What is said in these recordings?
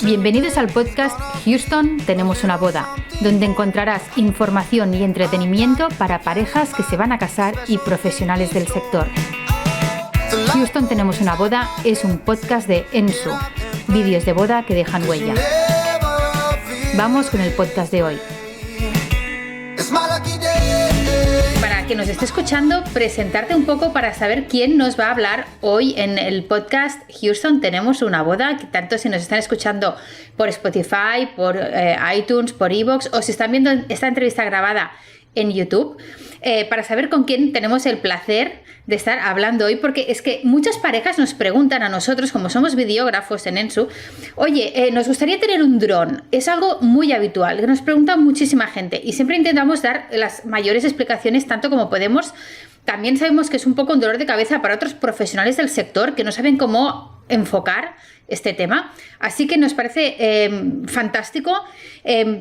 Bienvenidos al podcast Houston Tenemos una boda, donde encontrarás información y entretenimiento para parejas que se van a casar y profesionales del sector. Houston Tenemos una boda es un podcast de Ensu, vídeos de boda que dejan huella. Vamos con el podcast de hoy. Para que nos esté escuchando, presentarte un poco para saber quién nos va a hablar hoy en el podcast Houston Tenemos una boda, que tanto si nos están escuchando por Spotify, por iTunes, por iVoox, o si están viendo esta entrevista grabada en YouTube, para saber con quién tenemos el placer de estar hablando hoy, porque es que muchas parejas nos preguntan a nosotros, como somos videógrafos en Ensu, oye, nos gustaría tener un dron. Es algo muy habitual, que nos pregunta muchísima gente y siempre intentamos dar las mayores explicaciones tanto como podemos. También sabemos que es un poco un dolor de cabeza para otros profesionales del sector que no saben cómo enfocar este tema, así que nos parece fantástico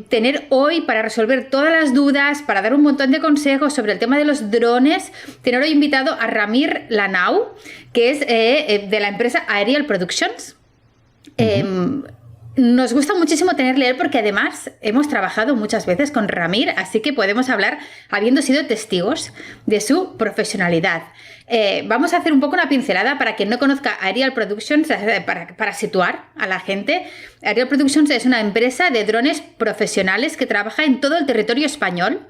tener hoy, para resolver todas las dudas, para dar un montón de consejos sobre el tema de los drones, tener hoy invitado a Ramir Lanau, que es de la empresa Aerial Productions. Nos gusta muchísimo tenerle él porque además hemos trabajado muchas veces con Ramir, así que podemos hablar habiendo sido testigos de su profesionalidad. Vamos a hacer un poco una pincelada para quien no conozca Aerial Productions, para situar a la gente. Aerial Productions es una empresa de drones profesionales que trabaja en todo el territorio español,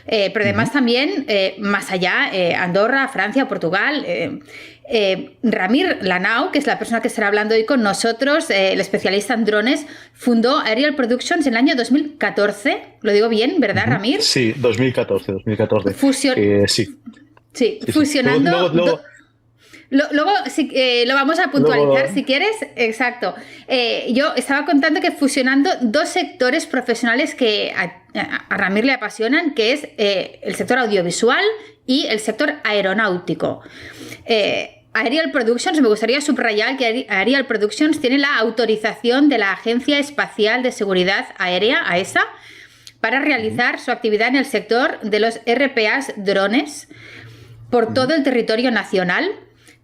pero además también más allá, Andorra, Francia, Portugal. Ramir Lanau, que es la persona que estará hablando hoy con nosotros, el especialista en drones, fundó Aerial Productions en el año 2014. Lo digo bien, ¿verdad, Ramir? Sí, 2014. Sí, fusionando. Luego sí, lo vamos a puntualizar luego, si quieres. Exacto. Yo estaba contando que fusionando dos sectores profesionales que a Ramir le apasionan, que es el sector audiovisual y el sector aeronáutico. Aerial Productions, me gustaría subrayar que Aerial Productions tiene la autorización de la Agencia Espacial de Seguridad Aérea, AESA, para realizar su actividad en el sector de los RPAs drones por todo el territorio nacional.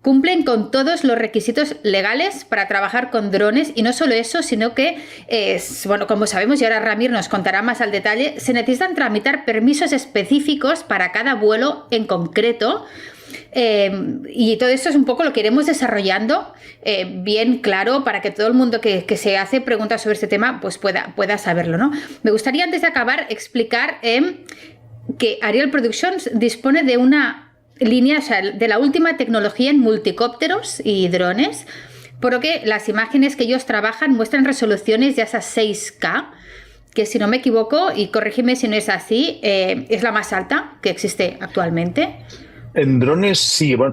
Cumplen con todos los requisitos legales para trabajar con drones, y no solo eso, sino que, bueno, como sabemos, y ahora Ramir nos contará más al detalle, se necesitan tramitar permisos específicos para cada vuelo en concreto. Y todo esto es un poco lo que iremos desarrollando bien claro para que todo el mundo que se hace preguntas sobre este tema pues pueda saberlo, ¿no? Me gustaría, antes de acabar, explicar que Aerial Productions dispone de una línea, o sea, de la última tecnología en multicópteros y drones, por lo que las imágenes que ellos trabajan muestran resoluciones de esas 6K, que, si no me equivoco, y corrígeme si no es así, es la más alta que existe actualmente. En drones sí, bueno,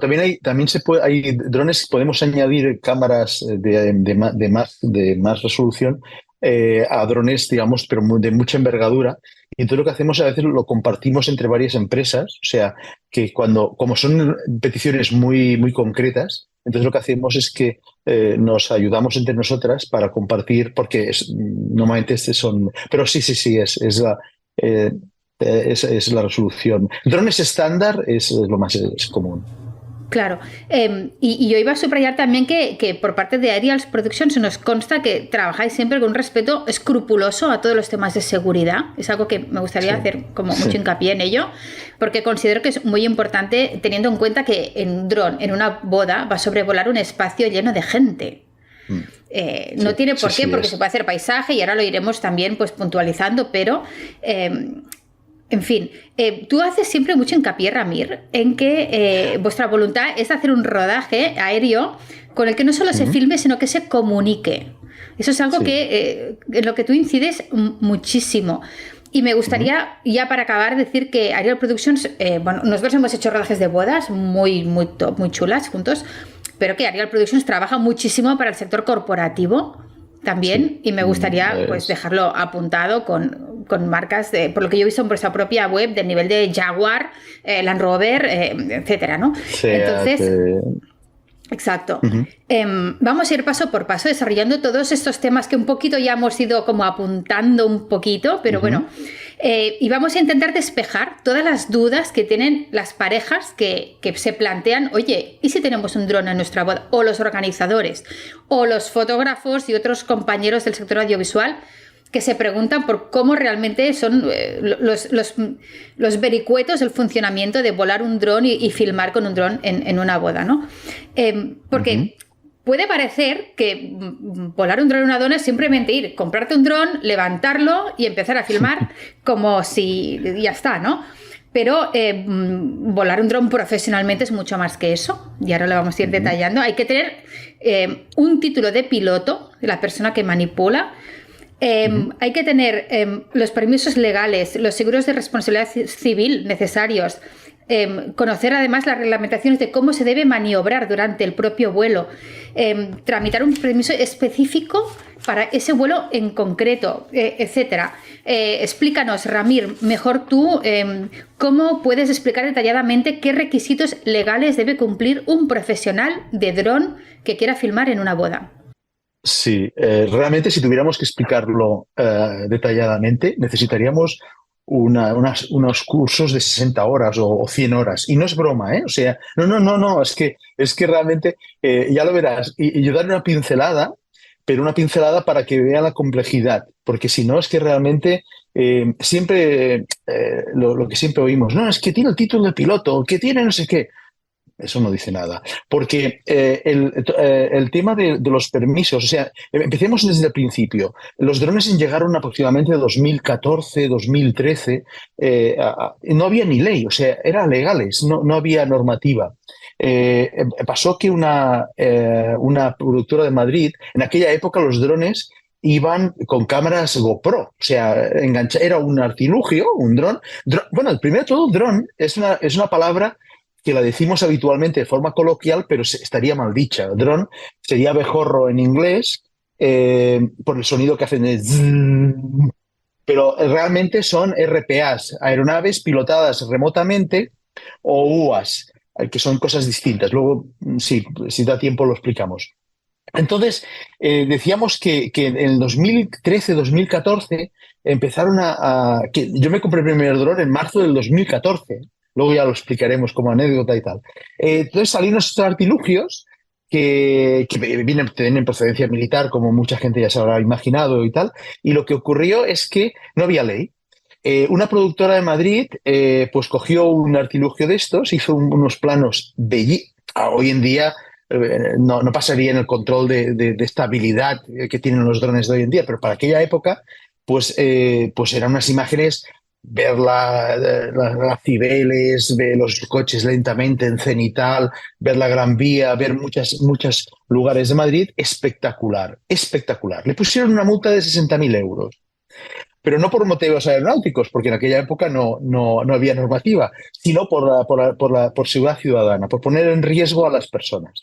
hay drones, podemos añadir cámaras de más resolución a drones, digamos, pero de mucha envergadura. Y entonces lo que hacemos a veces lo compartimos entre varias empresas, o sea, que como son peticiones muy, muy concretas, entonces lo que hacemos es que nos ayudamos entre nosotras para compartir, porque normalmente son... Pero sí, es la resolución. Drones estándar es lo más común. Claro, y yo iba a subrayar también que por parte de Aerial Productions nos consta que trabajáis siempre con un respeto escrupuloso a todos los temas de seguridad. Es algo que me gustaría hacer como mucho hincapié en ello, porque considero que es muy importante, teniendo en cuenta que en un dron, en una boda, va a sobrevolar un espacio lleno de gente. No tiene por qué, porque se puede hacer paisaje, y ahora lo iremos también pues puntualizando, pero... en fin, tú haces siempre mucho hincapié, Ramir, en que vuestra voluntad es hacer un rodaje aéreo con el que no solo se filme, sino que se comunique. Eso es algo que en lo que tú incides muchísimo. Y me gustaría, ya para acabar, decir que Aerial Productions, bueno, nosotros hemos hecho rodajes de bodas muy, muy top, muy chulas juntos, pero que Aerial Productions trabaja muchísimo para el sector corporativo también, y me gustaría pues dejarlo apuntado con marcas, por lo que yo he visto en vuestra propia web, del nivel de Jaguar, Land Rover, etcétera, ¿no? Entonces, exacto. Vamos a ir paso por paso desarrollando todos estos temas que un poquito ya hemos ido como apuntando un poquito, pero bueno, Y vamos a intentar despejar todas las dudas que tienen las parejas que se plantean, oye, ¿y si tenemos un dron en nuestra boda? O los organizadores, o los fotógrafos y otros compañeros del sector audiovisual que se preguntan por cómo realmente son los vericuetos del funcionamiento de volar un dron y filmar con un dron en una boda, ¿no? Porque puede parecer que volar un dron en una boda es simplemente ir, comprarte un dron, levantarlo y empezar a filmar como si ya está, ¿no? Pero volar un dron profesionalmente es mucho más que eso, y ahora lo vamos a ir detallando. Hay que tener un título de piloto de la persona que manipula. Hay que tener los permisos legales, los seguros de responsabilidad civil necesarios, conocer además las reglamentaciones de cómo se debe maniobrar durante el propio vuelo, tramitar un permiso específico para ese vuelo en concreto, etcétera. Explícanos, Ramir, mejor tú, cómo puedes explicar detalladamente qué requisitos legales debe cumplir un profesional de dron que quiera filmar en una boda. Sí, realmente si tuviéramos que explicarlo detalladamente, necesitaríamos unos cursos de 60 horas o 100 horas. Y no es broma, ¿eh? O sea, no, es que realmente, ya lo verás, y yo daré una pincelada, pero una pincelada para que vea la complejidad, porque si no es que realmente siempre, lo que siempre oímos, no, es que tiene el título de piloto, que tiene no sé qué. Eso no dice nada, porque el tema de los permisos, o sea, empecemos desde el principio. Los drones llegaron aproximadamente en 2014, 2013, no había ni ley, o sea, eran legales, no había normativa. Pasó que una productora de Madrid, en aquella época los drones iban con cámaras GoPro, o sea, era un artilugio, un dron. Bueno, el primero de todo, dron es una palabra que la decimos habitualmente de forma coloquial, pero estaría mal dicha. Dron sería abejorro en inglés por el sonido que hacen de zzzz, pero realmente son RPAs, aeronaves pilotadas remotamente, o UAS, que son cosas distintas. Luego, sí, si da tiempo lo explicamos. Entonces, decíamos que en el 2013-2014 empezaron que yo me compré el primer dron en marzo del 2014. Luego ya lo explicaremos como anécdota y tal. Entonces salieron estos artilugios que tienen procedencia militar, como mucha gente ya se habrá imaginado y tal. Y lo que ocurrió es que no había ley. Una productora de Madrid pues cogió un artilugio de estos, hizo unos planos hoy en día no pasaría en el control de estabilidad que tienen los drones de hoy en día, pero para aquella época pues eran unas imágenes, ver las Cibeles, ver los coches lentamente en cenital, ver la Gran Vía, ver muchos lugares de Madrid, espectacular, espectacular. Le pusieron una multa de 60.000 euros. Pero no por motivos aeronáuticos, porque en aquella época no había normativa, sino por seguridad ciudadana, por poner en riesgo a las personas.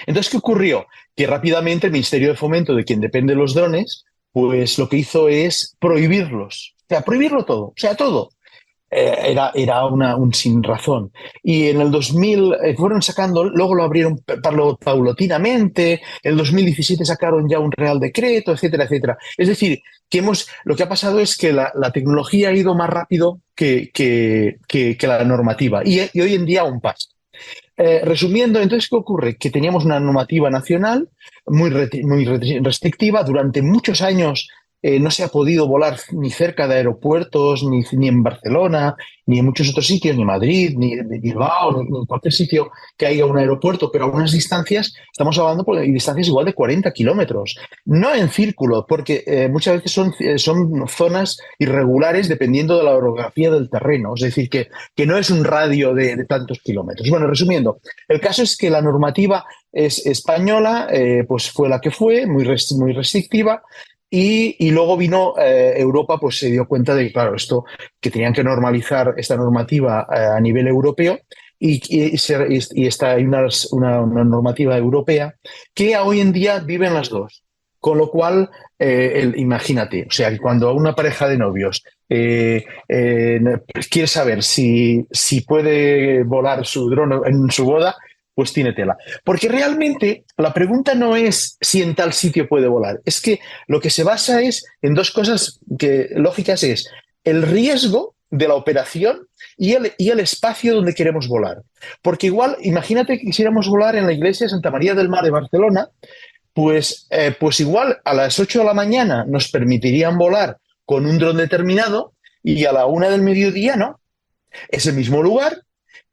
Entonces, ¿qué ocurrió? Que rápidamente el Ministerio de Fomento, de quien dependen los drones, pues lo que hizo es prohibirlos. O sea, prohibirlo todo, o sea, todo. Era un sin razón. Y en el 2000 fueron sacando, luego lo abrieron paulatinamente, en el 2017 sacaron ya un Real Decreto, etcétera, etcétera. Es decir, lo que ha pasado es que la tecnología ha ido más rápido que la normativa y hoy en día aún pasa. Resumiendo, entonces, ¿qué ocurre? Que teníamos una normativa nacional muy restrictiva. Durante muchos años no se ha podido volar ni cerca de aeropuertos, ni en Barcelona, ni en muchos otros sitios, ni Madrid, ni Bilbao, ni en cualquier sitio que haya un aeropuerto, pero a unas distancias, estamos hablando de distancias igual de 40 kilómetros. No en círculo, porque muchas veces son zonas irregulares dependiendo de la orografía del terreno, es decir, que no es un radio de tantos kilómetros. Bueno, resumiendo, el caso es que la normativa es española, pues fue la que fue, muy restrictiva. Y luego vino Europa, pues se dio cuenta de que, claro, que tenían que normalizar esta normativa a nivel europeo hay una normativa europea que hoy en día viven las dos. Con lo cual, imagínate, o sea, que cuando una pareja de novios quiere saber si puede volar su dron en su boda, pues tiene tela. Porque realmente la pregunta no es si en tal sitio puede volar, es que lo que se basa es en dos cosas lógicas es el riesgo de la operación y el espacio donde queremos volar. Porque igual, imagínate que quisiéramos volar en la iglesia de Santa María del Mar de Barcelona, pues igual a las 8 de la mañana nos permitirían volar con un dron determinado y a la 1 del mediodía no. Es el mismo lugar,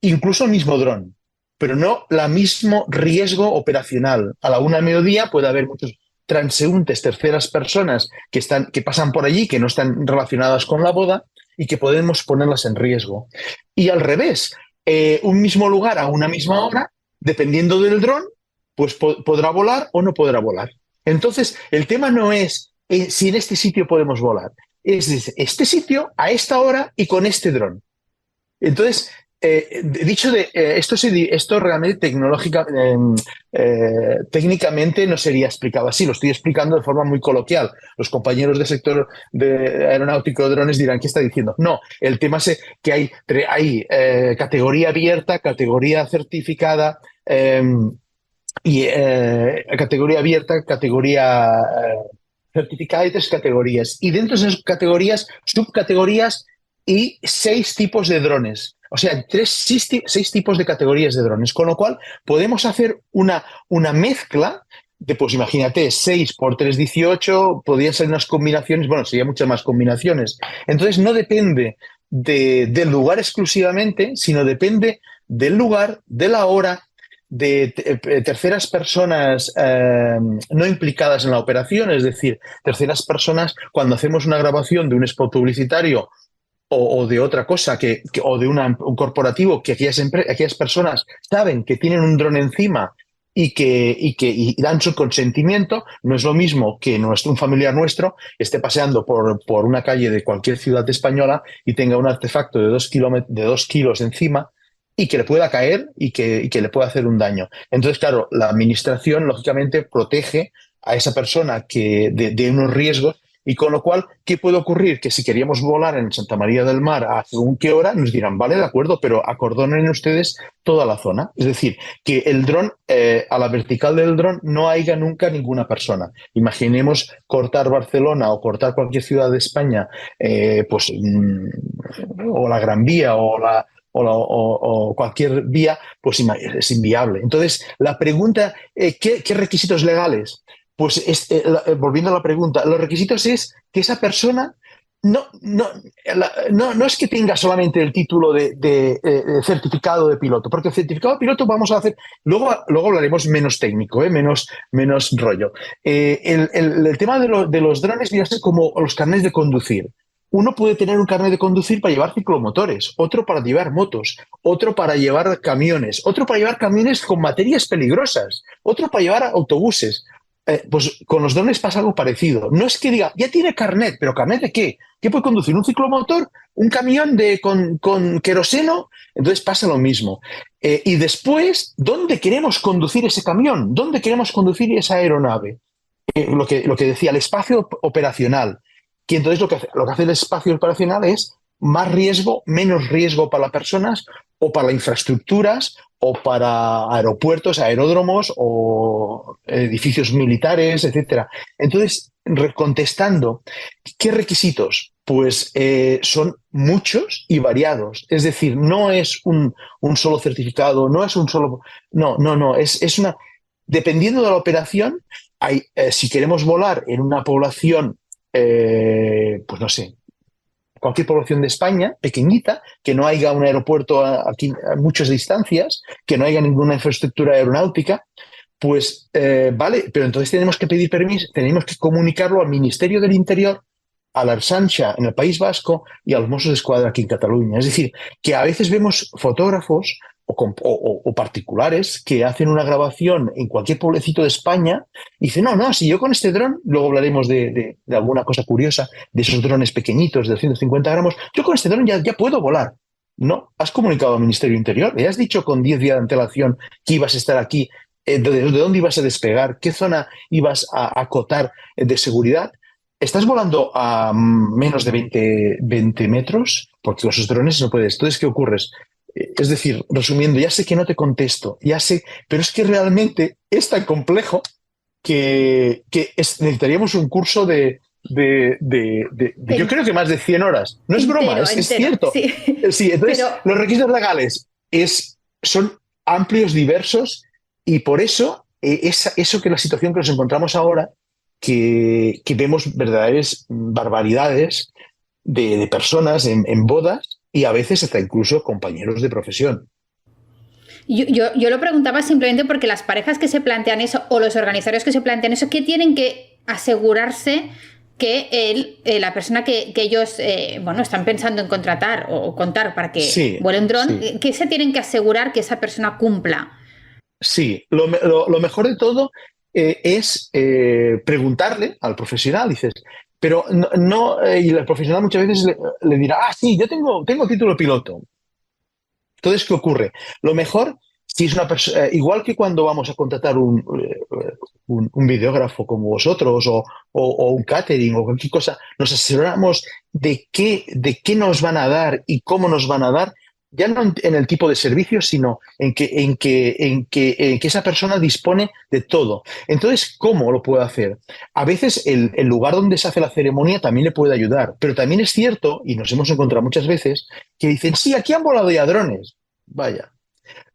incluso el mismo dron, pero no el mismo riesgo operacional. A la 1 del mediodía puede haber muchos transeúntes, terceras personas que pasan por allí, que no están relacionadas con la boda y que podemos ponerlas en riesgo. Y al revés, un mismo lugar a una misma hora, dependiendo del dron, pues podrá volar o no podrá volar. Entonces, el tema no es si en este sitio podemos volar, es este sitio a esta hora y con este dron. Entonces, esto realmente técnicamente no sería explicado así, lo estoy explicando de forma muy coloquial. Los compañeros del sector aeronáutico de drones dirán, ¿qué está diciendo? No, el tema es que hay categoría abierta, categoría certificada, categoría abierta, categoría certificada y 3 categorías. Y dentro de esas categorías, subcategorías y 6 tipos de drones. O sea, 6 tipos de categorías de drones. Con lo cual, podemos hacer una mezcla de, pues imagínate, 6 por 3, 18, podrían ser unas combinaciones, bueno, serían muchas más combinaciones. Entonces, no depende del lugar exclusivamente, sino depende del lugar, de la hora, de terceras personas no implicadas en la operación, es decir, terceras personas cuando hacemos una grabación de un spot publicitario o de otra cosa, o de un corporativo, que aquellas personas saben que tienen un dron encima y dan su consentimiento. No es lo mismo que un familiar nuestro esté paseando por una calle de cualquier ciudad española y tenga un artefacto de 2 kilos encima y que le pueda caer y que le pueda hacer un daño. Entonces, claro, la administración, lógicamente, protege a esa persona de unos riesgos. Y con lo cual, ¿qué puede ocurrir? Que si queríamos volar en Santa María del Mar a según qué hora, nos dirán, vale, de acuerdo, pero acordonen ustedes toda la zona. Es decir, que el dron, a la vertical del dron, no haya nunca ninguna persona. Imaginemos cortar Barcelona o cortar cualquier ciudad de España, o la Gran Vía o cualquier vía, pues es inviable. Entonces, la pregunta, ¿qué requisitos legales? Pues volviendo a la pregunta, los requisitos es que esa persona no es que tenga solamente el título de certificado de piloto, porque el certificado de piloto vamos a hacer, luego hablaremos menos técnico, menos rollo. El tema de los drones viene a ser como los carnets de conducir. Uno puede tener un carnet de conducir para llevar ciclomotores, otro para llevar motos, otro para llevar camiones, otro para llevar camiones con materias peligrosas, otro para llevar autobuses. Pues con los drones pasa algo parecido. No es que diga, ya tiene carnet, pero ¿carnet de qué? ¿Qué puede conducir? ¿Un ciclomotor? ¿Un camión con queroseno? Entonces pasa lo mismo. Y después, ¿dónde queremos conducir ese camión? ¿Dónde queremos conducir esa aeronave? Lo que decía, el espacio operacional. Que entonces lo que hace el espacio operacional es más riesgo, menos riesgo para las personas o para las infraestructuras o para aeropuertos, aeródromos o edificios militares, etcétera. Entonces, contestando, ¿qué requisitos? Pues son muchos y variados. Es decir, no es un solo certificado, no es un solo... No, es una... Dependiendo de la operación, si queremos volar en una población, pues no sé, cualquier población de España, pequeñita, que no haya un aeropuerto aquí a muchas distancias, que no haya ninguna infraestructura aeronáutica, pues vale, pero entonces tenemos que pedir permiso, tenemos que comunicarlo al Ministerio del Interior, a la Ertzaintza en el País Vasco y a los Mossos d'Esquadra aquí en Cataluña. Es decir, que a veces vemos fotógrafos o particulares que hacen una grabación en cualquier pueblecito de España y dicen, no, si yo con este dron, luego hablaremos de alguna cosa curiosa, de esos drones pequeñitos de 150 gramos, yo con este dron ya puedo volar. No, has comunicado al Ministerio del Interior, le has dicho con 10 días de antelación que ibas a estar aquí, de dónde ibas a despegar, qué zona ibas a acotar de seguridad. ¿Estás volando a menos de 20 metros? Porque con esos drones no puedes. Entonces, ¿qué ocurre? Es decir, resumiendo, ya sé que no te contesto, ya sé, pero es que realmente es tan complejo que necesitaríamos un curso de yo creo que más de 100 horas. No es broma, es Entero, cierto. sí. Sí, entonces Pero los requisitos legales son amplios, diversos, y por eso, eso que la situación que nos encontramos ahora, que vemos verdaderas barbaridades de personas en bodas y a veces hasta incluso compañeros de profesión. yo lo preguntaba simplemente porque las parejas que se plantean eso o los organizadores que se plantean eso, ¿qué tienen que asegurarse que la persona que ellos bueno, están pensando en contratar o contar para que Sí, vuele un dron, sí. ¿qué se tienen que asegurar que esa persona cumpla? Sí, lo mejor de todo es preguntarle al profesional, dices, pero y el profesional muchas veces le dirá, sí, yo tengo título de piloto. Entonces, ¿qué ocurre? Lo mejor, si es una persona, igual que cuando vamos a contratar un videógrafo como vosotros o un catering o cualquier cosa, nos asesoramos de qué nos van a dar y cómo nos van a dar, ya no en el tipo de servicio, sino en que esa persona dispone de todo. Entonces, ¿cómo lo puede hacer? A veces el lugar donde se hace la ceremonia también le puede ayudar, pero también es cierto, y nos hemos encontrado muchas veces, que dicen, sí, aquí han volado ya drones. Vaya,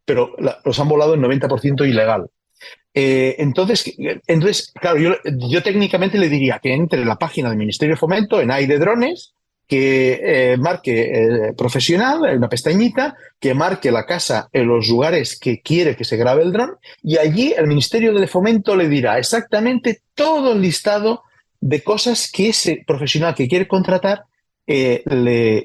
pero los han volado el 90% ilegal. Entonces, claro, yo técnicamente le diría que entre en la página del Ministerio de Fomento, en AI de drones, que marque profesional, en una pestañita, que marque la casa en los lugares que quiere que se grabe el dron, y allí el Ministerio de Fomento le dirá exactamente todo el listado de cosas que ese profesional que quiere contratar le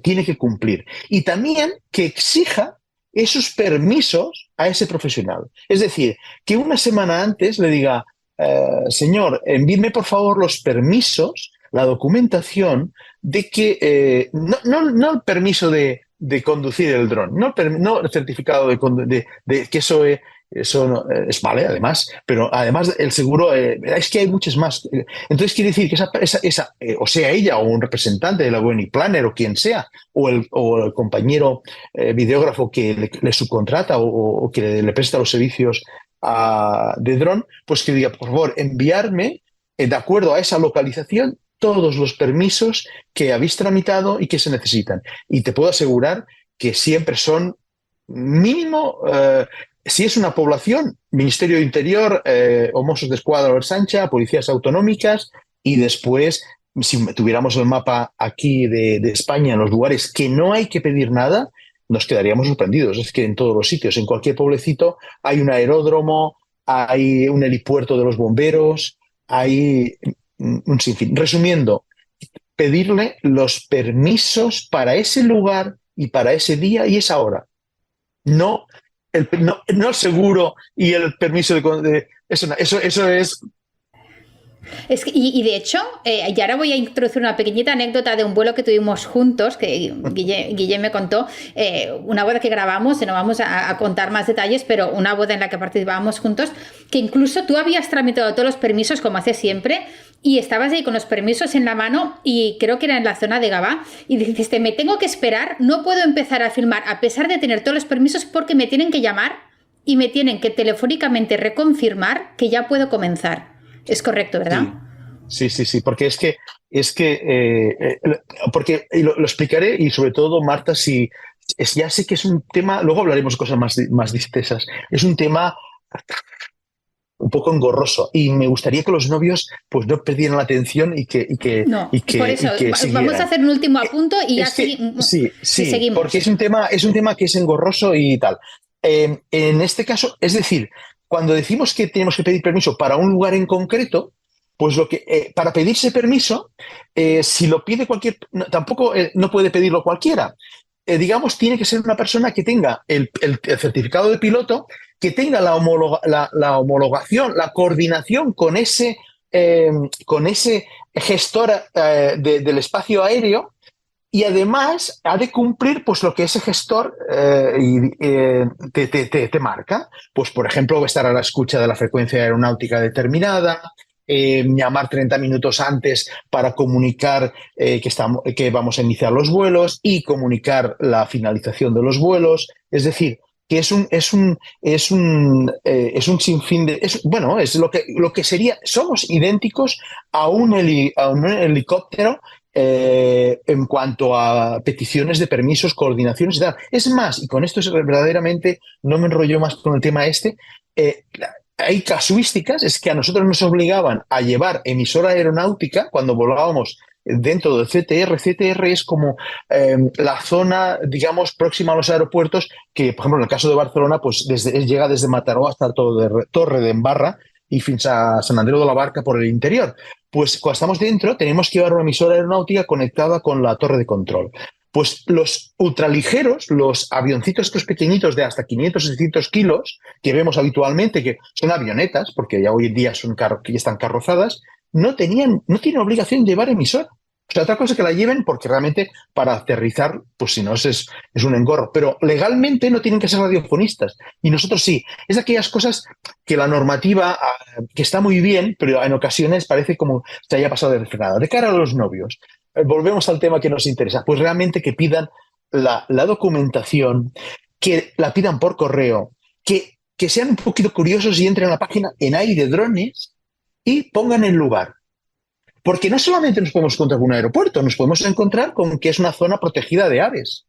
tiene que cumplir. Y también que exija esos permisos a ese profesional. Es decir, que una semana antes le diga, señor, envíeme por favor los permisos, la documentación de que, no el permiso de conducir el dron, no el certificado de que eso no, es vale, además, pero además el seguro, es que hay muchas más. Entonces quiere decir que o sea ella o un representante de la Wedding Planner o quien sea, o el compañero videógrafo que le subcontrata o que le presta los servicios de dron, pues que diga, por favor, enviarme, de acuerdo a esa localización, todos los permisos que habéis tramitado y que se necesitan. Y te puedo asegurar que siempre son mínimo, si es una población, Ministerio de Interior, o Mossos d'Esquadra o Ertzaintza, policías autonómicas, y después, si tuviéramos el mapa aquí de España, en los lugares que no hay que pedir nada, nos quedaríamos sorprendidos. Es que en todos los sitios, en cualquier pueblecito, hay un aeródromo, hay un helipuerto de los bomberos, hay un sinfín. Resumiendo, pedirle los permisos para ese lugar y para ese día y esa hora. No no el seguro y el permiso eso es. Y de hecho, y ahora voy a introducir una pequeñita anécdota de un vuelo que tuvimos juntos, que Guille me contó, una boda que grabamos, no vamos a contar más detalles, pero una boda en la que participábamos juntos, que incluso tú habías tramitado todos los permisos, como haces siempre, y estabas ahí con los permisos en la mano, y creo que era en la zona de Gavà, y dijiste, me tengo que esperar, no puedo empezar a filmar a pesar de tener todos los permisos porque me tienen que llamar y me tienen que telefónicamente reconfirmar que ya puedo comenzar. Es correcto, ¿verdad? Sí, porque porque lo explicaré, y sobre todo, Marta, ya sé que es un tema, luego hablaremos de cosas más distesas, es un tema un poco engorroso y me gustaría que los novios pues no perdieran la atención y que por eso siguieran. Vamos a hacer un último apunto y ya seguimos. Porque es un tema que es engorroso y tal. En este caso, es decir, cuando decimos que tenemos que pedir permiso para un lugar en concreto, pues para pedirse permiso, si lo pide tampoco no puede pedirlo cualquiera. Digamos, tiene que ser una persona que tenga el certificado de piloto, que tenga la homologación, la coordinación con ese gestor del espacio aéreo, y además ha de cumplir pues lo que ese gestor te marca. Pues, por ejemplo, estar a la escucha de la frecuencia aeronáutica determinada, llamar 30 minutos antes para comunicar que vamos a iniciar los vuelos y comunicar la finalización de los vuelos. Es decir, que es un sinfín de, bueno, es lo que sería, somos idénticos a un helicóptero en cuanto a peticiones de permisos, coordinaciones y tal. Es más, y con esto es verdaderamente, no me enrollo más con el tema eh, hay casuísticas, es que a nosotros nos obligaban a llevar emisora aeronáutica cuando volábamos dentro del CTR. CTR es como la zona, digamos, próxima a los aeropuertos, que, por ejemplo, en el caso de Barcelona, pues llega desde Mataró hasta Torre de Embarra y fins a Sant Andreu de la Barca por el interior. Pues cuando estamos dentro tenemos que llevar una emisora aeronáutica conectada con la torre de control. Pues los ultraligeros, los avioncitos estos pequeñitos de hasta 500 o 600 kilos que vemos habitualmente, que son avionetas, porque ya hoy en día ya están carrozadas, no tienen obligación de llevar emisor. O sea, otra cosa es que la lleven porque realmente para aterrizar, pues si no es un engorro. Pero legalmente no tienen que ser radiofonistas. Y nosotros sí. Es de aquellas cosas que la normativa, que está muy bien, pero en ocasiones parece como se haya pasado de frenada. De cara a los novios, volvemos al tema que nos interesa. Pues realmente que pidan la documentación, que la pidan por correo, que sean un poquito curiosos y entren a la página en Aire Drones y pongan el lugar. Porque no solamente nos podemos encontrar con un aeropuerto, nos podemos encontrar con que es una zona protegida de aves.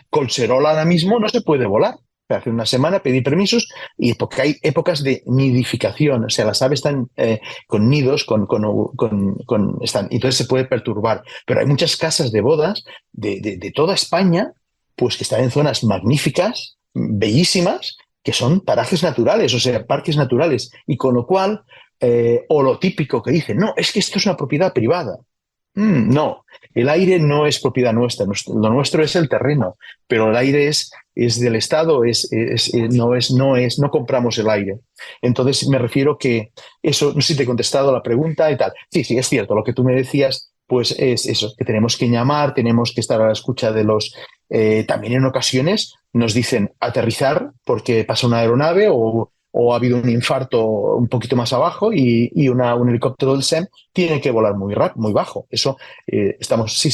Collserola ahora mismo no se puede volar. Hace una semana pedí permisos y porque hay épocas de nidificación, o sea, las aves están con nidos, están, entonces se puede perturbar. Pero hay muchas casas de bodas de toda España, pues que están en zonas magníficas, bellísimas, que son parajes naturales, o sea, parques naturales, y con lo cual o lo típico que dicen, no, es que esto es una propiedad privada. No, el aire no es propiedad nuestra, lo nuestro es el terreno, pero el aire es del Estado, no compramos el aire. Entonces me refiero que eso, no sé si te he contestado la pregunta y tal. Sí, es cierto, lo que tú me decías, pues es eso, que tenemos que llamar, tenemos que estar a la escucha de también en ocasiones nos dicen aterrizar porque pasa una aeronave o ha habido un infarto un poquito más abajo y un helicóptero del SEM tiene que volar muy bajo. Eso estamos, sí.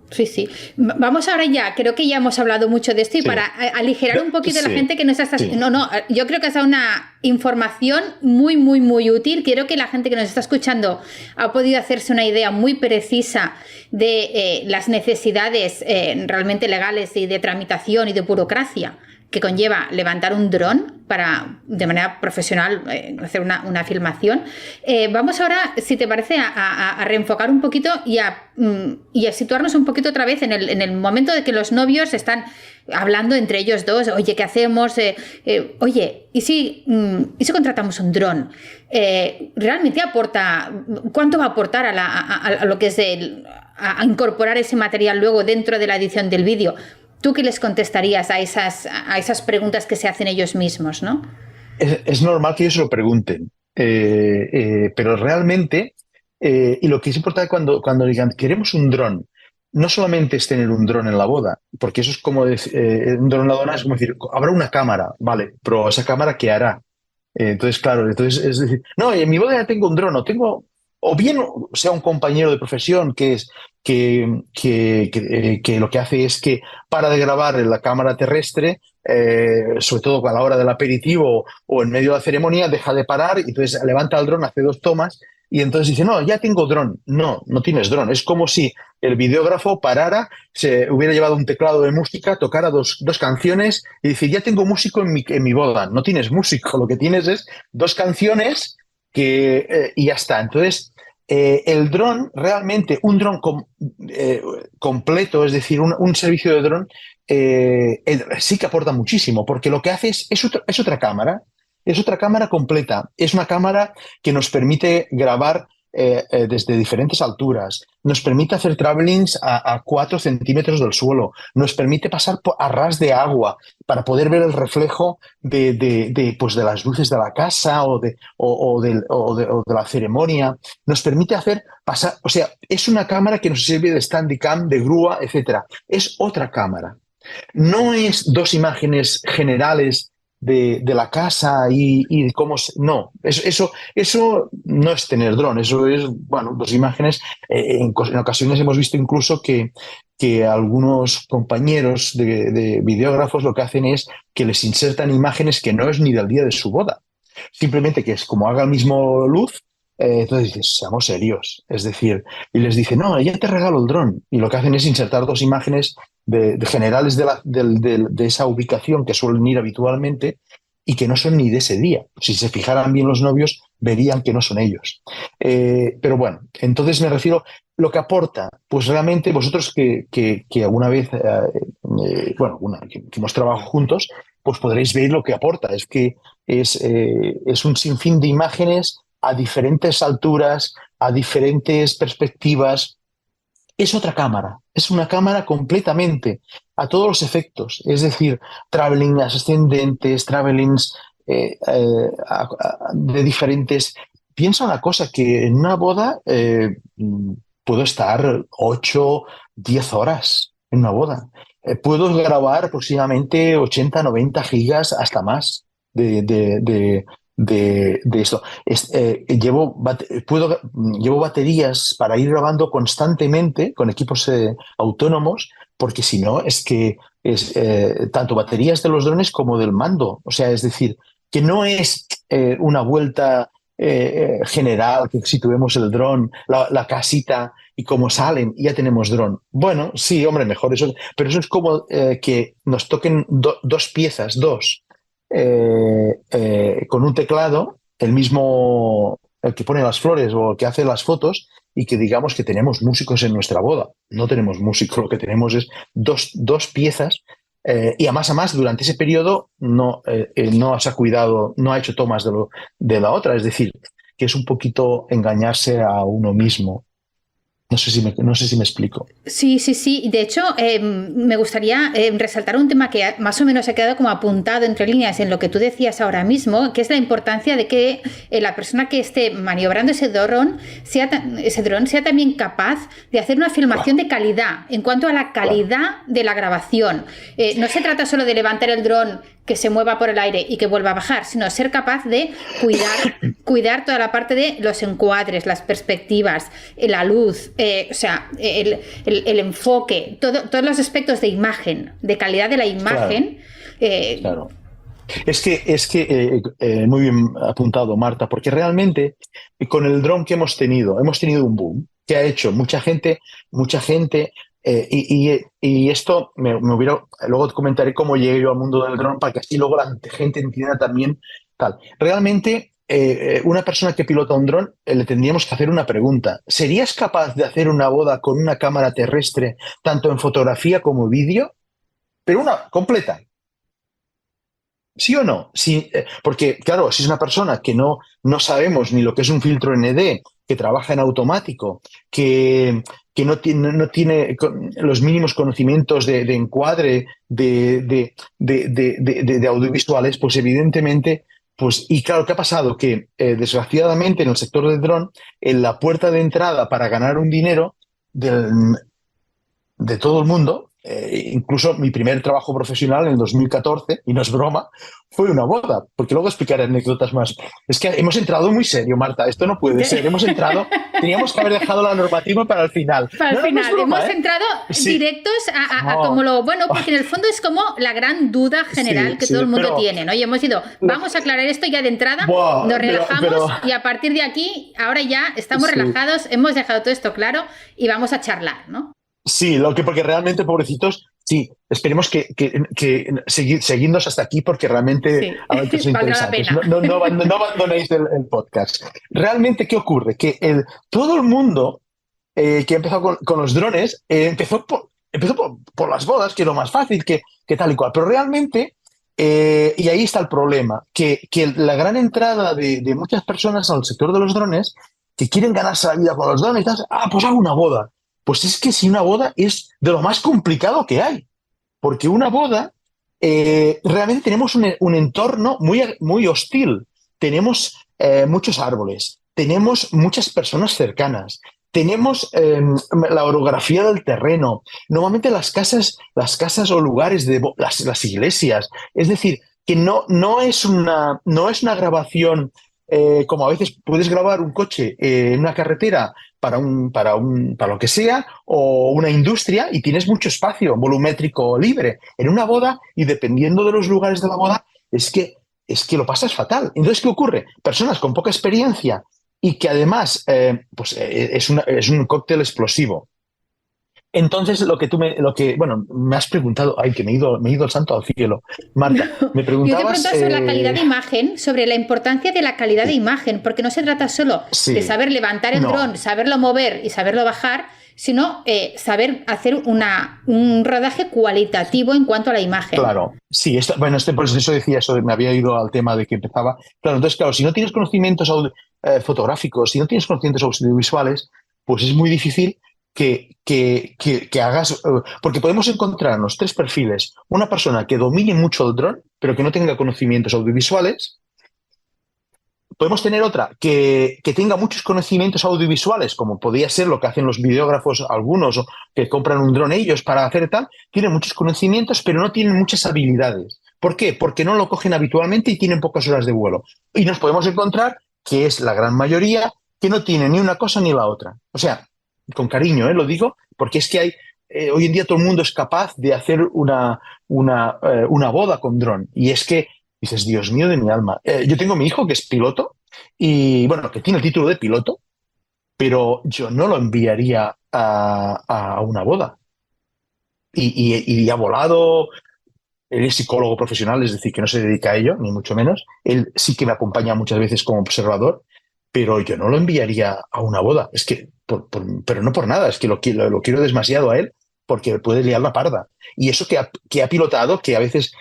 Sí, sí. Vamos ahora ya, creo que ya hemos hablado mucho de esto y para aligerar un poquito a la gente que nos está... Sí. No, yo creo que es una información muy, muy, muy útil. Quiero que la gente que nos está escuchando ha podido hacerse una idea muy precisa de las necesidades realmente legales y de tramitación y de burocracia que conlleva levantar un dron para, de manera profesional, hacer una filmación. Vamos ahora, si te parece, a reenfocar un poquito y a situarnos un poquito otra vez en el momento de que los novios están hablando entre ellos dos. Oye, ¿qué hacemos? Oye, ¿y si contratamos un dron? ¿Realmente aporta? ¿Cuánto va a aportar a lo que es a incorporar ese material luego dentro de la edición del vídeo? ¿Tú qué les contestarías a esas preguntas que se hacen ellos mismos, no? Es normal que ellos lo pregunten, pero realmente, y lo que es importante cuando digan, queremos un dron, no solamente es tener un dron en la boda, porque eso es como un dron en la boda es como decir, habrá una cámara, vale, pero esa cámara, ¿qué hará? Entonces, claro, es decir, no, en mi boda ya tengo un dron, o bien sea un compañero de profesión que lo que hace es que para de grabar en la cámara terrestre, sobre todo a la hora del aperitivo o en medio de la ceremonia, deja de parar y entonces levanta el dron, hace 2 tomas y entonces dice, no, ya tengo dron. No tienes dron. Es como si el videógrafo parara, se hubiera llevado un teclado de música, tocara dos canciones y dice, ya tengo músico en mi boda. No tienes músico, lo que tienes es 2 canciones y ya está. Entonces, el dron, realmente, un dron completo, es decir, un servicio de dron, sí que aporta muchísimo, porque lo que hace es otra cámara. Es otra cámara completa. Es una cámara que nos permite grabar desde diferentes alturas. Nos permite hacer travelings a 4 centímetros del suelo. Nos permite pasar a ras de agua para poder ver el reflejo de las luces de la casa o de la ceremonia. Nos permite pasar... O sea, es una cámara que nos sirve de Steadicam, de grúa, etc. Es otra cámara. No es 2 imágenes generales de la casa y cómo no, eso no es tener dron, eso es, bueno, 2 imágenes. En ocasiones hemos visto incluso que que algunos compañeros de videógrafos lo que hacen es que les insertan imágenes que no es ni del día de su boda. Simplemente que es como haga el mismo luz, entonces dices, seamos serios. Es decir, y les dice, no, ya te regalo el dron. Y lo que hacen es insertar dos imágenes de generales de esa ubicación que suelen ir habitualmente y que no son ni de ese día. Si se fijaran bien los novios, verían que no son ellos. Pero bueno, entonces me refiero, lo que aporta, pues realmente vosotros que alguna vez, que hemos trabajado juntos, pues podréis ver lo que aporta. Es que es un sinfín de imágenes a diferentes alturas, a diferentes perspectivas. Es otra cámara, es una cámara completamente a todos los efectos, es decir, travelling ascendentes, travelings de diferentes. Piensa una cosa, que en una boda puedo estar 8, 10 horas en una boda. Puedo grabar aproximadamente 80, 90 gigas hasta más de esto. Llevo baterías para ir grabando constantemente con equipos autónomos, porque si no, es que es tanto baterías de los drones como del mando. O sea, es decir, que no es una vuelta general, que situemos el dron, la casita y cómo salen, y ya tenemos dron. Bueno, sí, hombre, mejor eso, pero eso es como que nos toquen dos piezas, con un teclado, el mismo, el que pone las flores o el que hace las fotos, y que digamos que tenemos músicos en nuestra boda. No tenemos músicos, lo que tenemos es dos piezas, y a más durante ese periodo no se ha cuidado, no ha hecho tomas de la otra, es decir, que es un poquito engañarse a uno mismo. No sé si me explico. Sí, sí, sí. De hecho, me gustaría resaltar un tema que más o menos ha quedado como apuntado entre líneas en lo que tú decías ahora mismo, que es la importancia de que la persona que esté maniobrando ese dron sea también capaz de hacer una filmación de calidad en cuanto a la calidad de la grabación. No se trata solo de levantar el dron, que se mueva por el aire y que vuelva a bajar, sino ser capaz de cuidar toda la parte de los encuadres, las perspectivas, la luz, o sea, el enfoque, todos los aspectos de imagen, de calidad de la imagen. Claro. Es que muy bien apuntado, Marta, porque realmente con el dron que hemos tenido un boom que ha hecho mucha gente, y esto luego te comentaré cómo llegué yo al mundo del dron para que así luego la gente entienda también tal. Realmente, una persona que pilota un dron, le tendríamos que hacer una pregunta. ¿Serías capaz de hacer una boda con una cámara terrestre, tanto en fotografía como vídeo? Pero una completa. ¿Sí o no? Sí, porque, claro, si es una persona que no sabemos ni lo que es un filtro ND, que trabaja en automático, que no tiene los mínimos conocimientos de encuadre, de audiovisuales, pues evidentemente, pues, y claro, ¿qué ha pasado? Que desgraciadamente en el sector del dron, en la puerta de entrada para ganar un dinero de todo el mundo, incluso mi primer trabajo profesional en el 2014, y no es broma, fue una boda, porque luego explicaré anécdotas más. Es que hemos entrado muy serio, Marta, esto no puede ser, teníamos que haber dejado la normativa para el final. Para el final, broma, hemos entrado directos a como porque en el fondo es como la gran duda general que todo el mundo tiene, ¿no? Y hemos ido, vamos a aclarar esto ya de entrada, nos relajamos y a partir de aquí, ahora ya estamos relajados, hemos dejado todo esto claro y vamos a charlar, ¿no? Sí, porque realmente, pobrecitos, sí, esperemos que seguidnos hasta aquí, porque realmente es interesante. No abandonéis el podcast. Realmente, ¿qué ocurre? Que todo el mundo que ha empezado con los drones empezó por las bodas, que es lo más fácil, que tal y cual. Pero realmente, y ahí está el problema, que la gran entrada de muchas personas al sector de los drones, que quieren ganarse la vida con los drones, pues hago una boda. Pues es que si una boda es de lo más complicado que hay, porque una boda realmente tenemos un entorno muy hostil. Tenemos muchos árboles, tenemos muchas personas cercanas, tenemos la orografía del terreno, normalmente las casas o lugares de las iglesias. Es decir, que no es una grabación como a veces puedes grabar un coche en una carretera para lo que sea, o una industria, y tienes mucho espacio volumétrico libre. En una boda, y dependiendo de los lugares de la boda, es que lo pasas fatal. Entonces, ¿qué ocurre? Personas con poca experiencia y que además es un cóctel explosivo. Entonces, bueno, me has preguntado, ay, que me he ido el santo al cielo. Marta, me Yo te preguntabas, preguntaba sobre la calidad de imagen, sobre la importancia de la calidad de sí, imagen, porque no se trata solo de sí, saber levantar el no, dron, saberlo mover y saberlo bajar, sino saber hacer un rodaje cualitativo en cuanto a la imagen. claro, sí, bueno, por eso decía eso, me había ido al tema de que empezaba. Claro, entonces, claro, si no tienes conocimientos fotográficos, si no tienes conocimientos audiovisuales, pues es muy difícil que hagas, porque podemos encontrarnos tres perfiles: una persona que domine mucho el dron, pero que no tenga conocimientos audiovisuales. Podemos tener otra que tenga muchos conocimientos audiovisuales, como podría ser lo que hacen los videógrafos algunos, o que compran un dron ellos para hacer tal. Tienen muchos conocimientos, pero no tienen muchas habilidades. ¿Por qué? Porque no lo cogen habitualmente y tienen pocas horas de vuelo. Y nos podemos encontrar que es la gran mayoría que no tiene ni una cosa ni la otra. O sea, con cariño, lo digo, porque es que hoy en día todo el mundo es capaz de hacer una boda con dron. Y es que dices, Dios mío de mi alma. Yo tengo mi hijo que es piloto y, bueno, que tiene el título de piloto, pero yo no lo enviaría a una boda. Y ha volado, él es psicólogo profesional, es decir, que no se dedica a ello, ni mucho menos. Él sí que me acompaña muchas veces como observador, pero yo no lo enviaría a una boda. Es que, pero no por nada, es que lo quiero demasiado a él, porque puede liar la parda. Y eso que ha pilotado, que a veces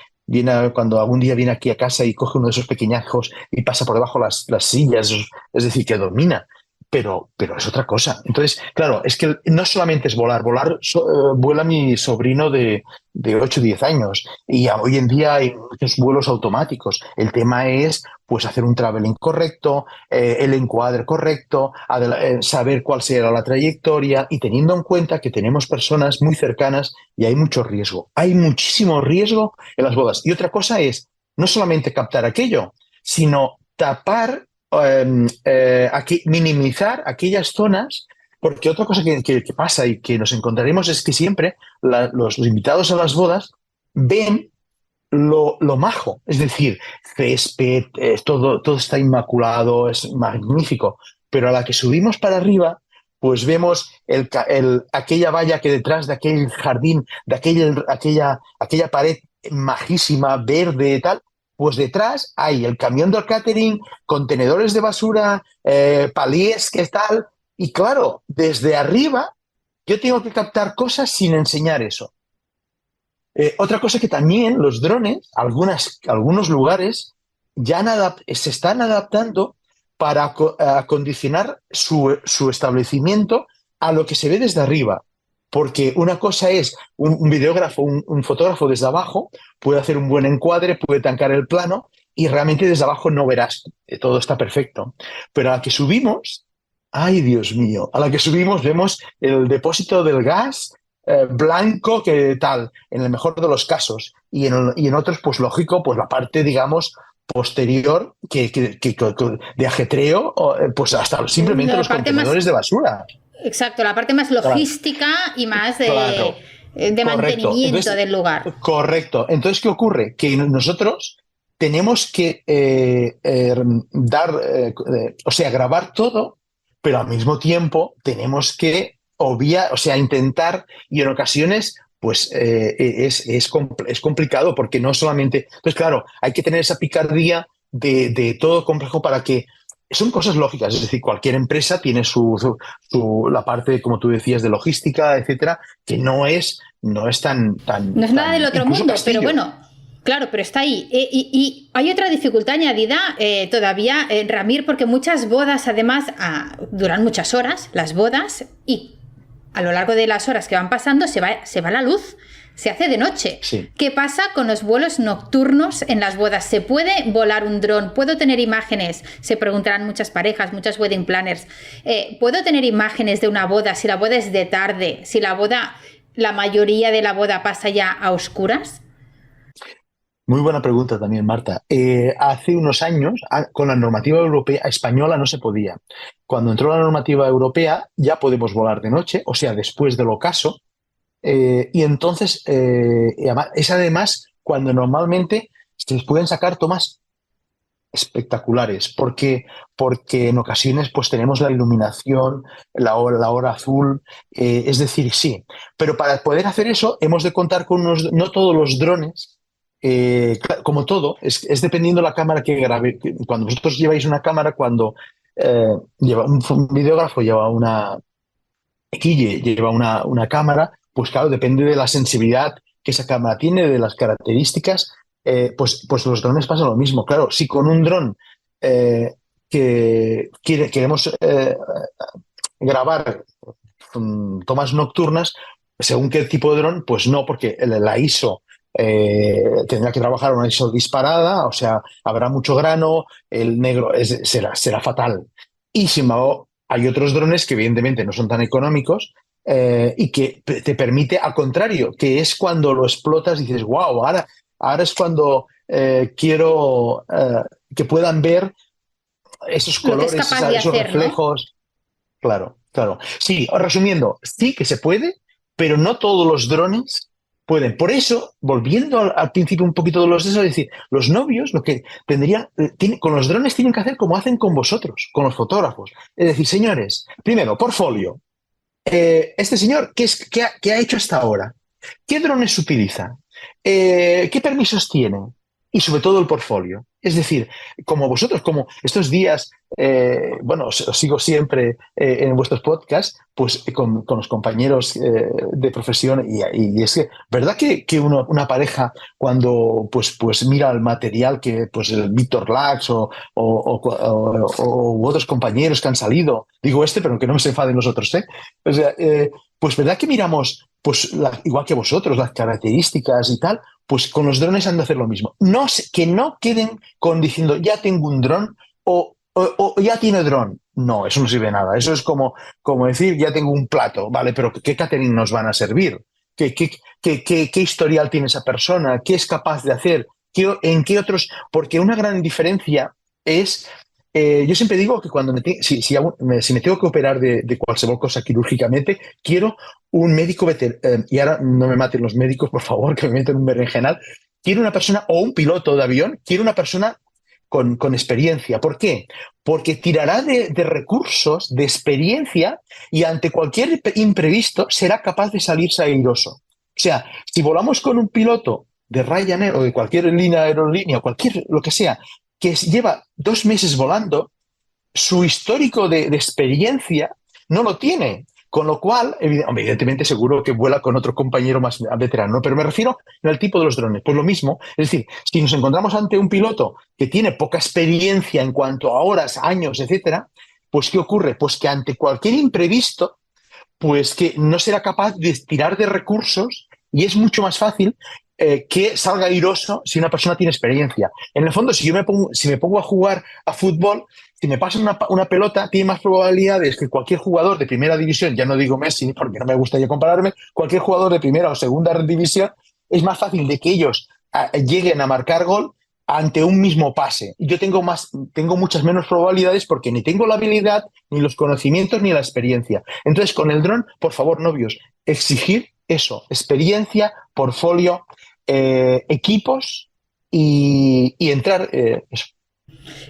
cuando algún día viene aquí a casa y coge uno de esos pequeñajos y pasa por debajo las sillas, es decir, que domina. Pero es otra cosa. Entonces, claro, es que no solamente es volar. Vuela mi sobrino de 8 o 10 años, y hoy en día hay muchos vuelos automáticos. El tema es, pues, hacer un traveling correcto, el encuadre correcto, saber cuál será la trayectoria, y teniendo en cuenta que tenemos personas muy cercanas y hay mucho riesgo. Hay muchísimo riesgo en las bodas. Y otra cosa es no solamente captar aquello, sino tapar, minimizar aquellas zonas, porque otra cosa que pasa y que nos encontraremos es que siempre los invitados a las bodas ven lo majo, es decir, césped, todo está inmaculado, es magnífico, pero a la que subimos para arriba, pues vemos aquella valla que detrás de aquel jardín, de aquella pared majísima, verde y tal, pues detrás hay el camión del catering, contenedores de basura, palés, que tal, y claro, desde arriba yo tengo que captar cosas sin enseñar eso. Otra cosa que también los drones, algunos lugares, se están adaptando para acondicionar su establecimiento a lo que se ve desde arriba. Porque una cosa es un videógrafo, un fotógrafo desde abajo, puede hacer un buen encuadre, puede tancar el plano, y realmente desde abajo no verás, todo está perfecto. Pero a la que subimos, ay Dios mío, a la que subimos vemos el depósito del gas, blanco, que tal, en el mejor de los casos, y en otros, pues lógico, pues la parte, digamos, posterior de ajetreo, pues hasta simplemente La los parte más, contenedores de basura. exacto, la parte más Claro, logística y más claro, de correcto. mantenimiento Entonces, del lugar. correcto. Entonces, ¿qué ocurre? Que nosotros tenemos que o sea, grabar todo, pero al mismo tiempo tenemos que obviar, o sea, intentar, y en ocasiones, pues es complicado, porque no solamente. Entonces, claro, hay que tener esa picardía de todo complejo para que. Son cosas lógicas, es decir, cualquier empresa tiene la parte, como tú decías, de logística, etcétera, que no es No es nada del otro incluso mundo, pero Castillo. bueno, claro, pero está ahí. Y hay otra dificultad añadida todavía, Ramir, porque muchas bodas además duran muchas horas, las bodas, y a lo largo de las horas que van pasando se va la luz, se hace de noche. Sí. ¿Qué pasa con los vuelos nocturnos en las bodas? ¿Se puede volar un dron? ¿Puedo tener imágenes? Se preguntarán muchas parejas, muchas wedding planners. ¿Puedo tener imágenes de una boda si la boda es de tarde? Si la mayoría de la boda pasa ya a oscuras. Muy buena pregunta también, Marta. Hace unos años, con la normativa europea española no se podía. Cuando entró la normativa europea, ya podemos volar de noche, o sea, después del ocaso. Y entonces, es además cuando normalmente se pueden sacar tomas espectaculares, porque en ocasiones pues tenemos la iluminación, la hora azul, es decir, sí, pero para poder hacer eso hemos de contar con unos, no todos los drones, como todo, es dependiendo la cámara que grabe. Cuando vosotros lleváis una cámara, cuando un videógrafo lleva una, Guille lleva una cámara, pues claro, depende de la sensibilidad que esa cámara tiene, de las características, pues los drones pasa lo mismo. Claro, si con un dron queremos grabar tomas nocturnas, según qué tipo de dron, pues no, porque la ISO tendrá que trabajar una ISO disparada, o sea, habrá mucho grano, el negro será fatal. Y sin embargo, hay otros drones que evidentemente no son tan económicos y que te permite, al contrario, que es cuando lo explotas y dices, wow, ahora es cuando quiero que puedan ver esos Lo que es colores, capaz de esos hacer, ¿no? reflejos. Claro, claro. Sí, resumiendo, sí que se puede, pero no todos los drones pueden. Por eso, volviendo al principio un poquito de los de eso, es decir, los novios lo que con los drones tienen que hacer como hacen con vosotros, con los fotógrafos. Es decir, señores, primero, portfolio. Este señor, ¿qué ha hecho hasta ahora? ¿Qué drones utiliza? ¿Qué permisos tiene? Y sobre todo el portfolio. Es decir, como vosotros, como estos días, bueno, os sigo siempre en vuestros podcasts, pues con los compañeros de profesión, y es que, ¿verdad que una pareja cuando pues mira el material que pues el Víctor Lax u otros compañeros que han salido, digo pero que no me se enfaden los otros, ¿eh? O sea, pues verdad que miramos, pues igual que vosotros, las características y tal, pues con los drones han de hacer lo mismo. No, que no queden con diciendo ya tengo un dron o ya tiene dron. No, eso no sirve de nada. Eso es como decir ya tengo un plato, ¿vale? Pero ¿qué catering nos van a servir? ¿Qué historial tiene esa persona? ¿Qué es capaz de hacer? ¿En qué otros? Porque una gran diferencia es yo siempre digo que cuando si me tengo que operar de cualquier cosa quirúrgicamente, quiero un médico veterinario, y ahora no me maten los médicos, por favor, que me meten un berenjenal, quiero una persona, o un piloto de avión, quiero una persona con experiencia. ¿Por qué? Porque tirará de recursos, de experiencia, y ante cualquier imprevisto será capaz de salirse airoso. O sea, si volamos con un piloto de Ryanair o de cualquier línea aerolínea, cualquier lo que sea, que lleva 2 meses volando, su histórico de experiencia no lo tiene. Con lo cual, evidentemente, seguro que vuela con otro compañero más veterano, ¿no? Pero me refiero al tipo de los drones. Pues lo mismo, es decir, si nos encontramos ante un piloto que tiene poca experiencia en cuanto a horas, años, etcétera, pues ¿qué ocurre? Pues que ante cualquier imprevisto, pues que no será capaz de tirar de recursos y es mucho más fácil que salga airoso si una persona tiene experiencia. En el fondo, si me pongo a jugar a fútbol, si me pasan una pelota, tiene más probabilidades que cualquier jugador de primera división, ya no digo Messi porque no me gustaría compararme, cualquier jugador de primera o segunda división, es más fácil de que ellos lleguen a marcar gol ante un mismo pase. Yo tengo muchas menos probabilidades porque ni tengo la habilidad, ni los conocimientos, ni la experiencia. Entonces, con el dron, por favor, novios, exigir eso, experiencia, portfolio, equipos y entrar. Eso.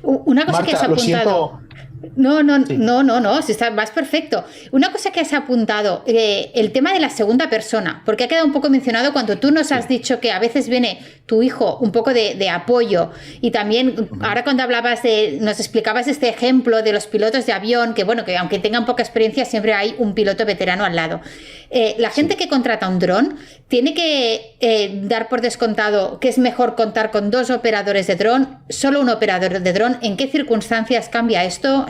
Una cosa que has Marta, lo apuntado. siento. No, no, Sí. no, no, no, si está, vas perfecto. Una cosa que has apuntado, el tema de la segunda persona, porque ha quedado un poco mencionado cuando tú nos has Sí. dicho que a veces viene tu hijo un poco de apoyo y también Uh-huh. ahora cuando hablabas nos explicabas este ejemplo de los pilotos de avión, que bueno, que aunque tengan poca experiencia siempre hay un piloto veterano al lado. La gente Sí. que contrata un dron tiene que dar por descontado que es mejor contar con 2 operadores de dron, solo un operador de dron. ¿En qué circunstancias cambia esto?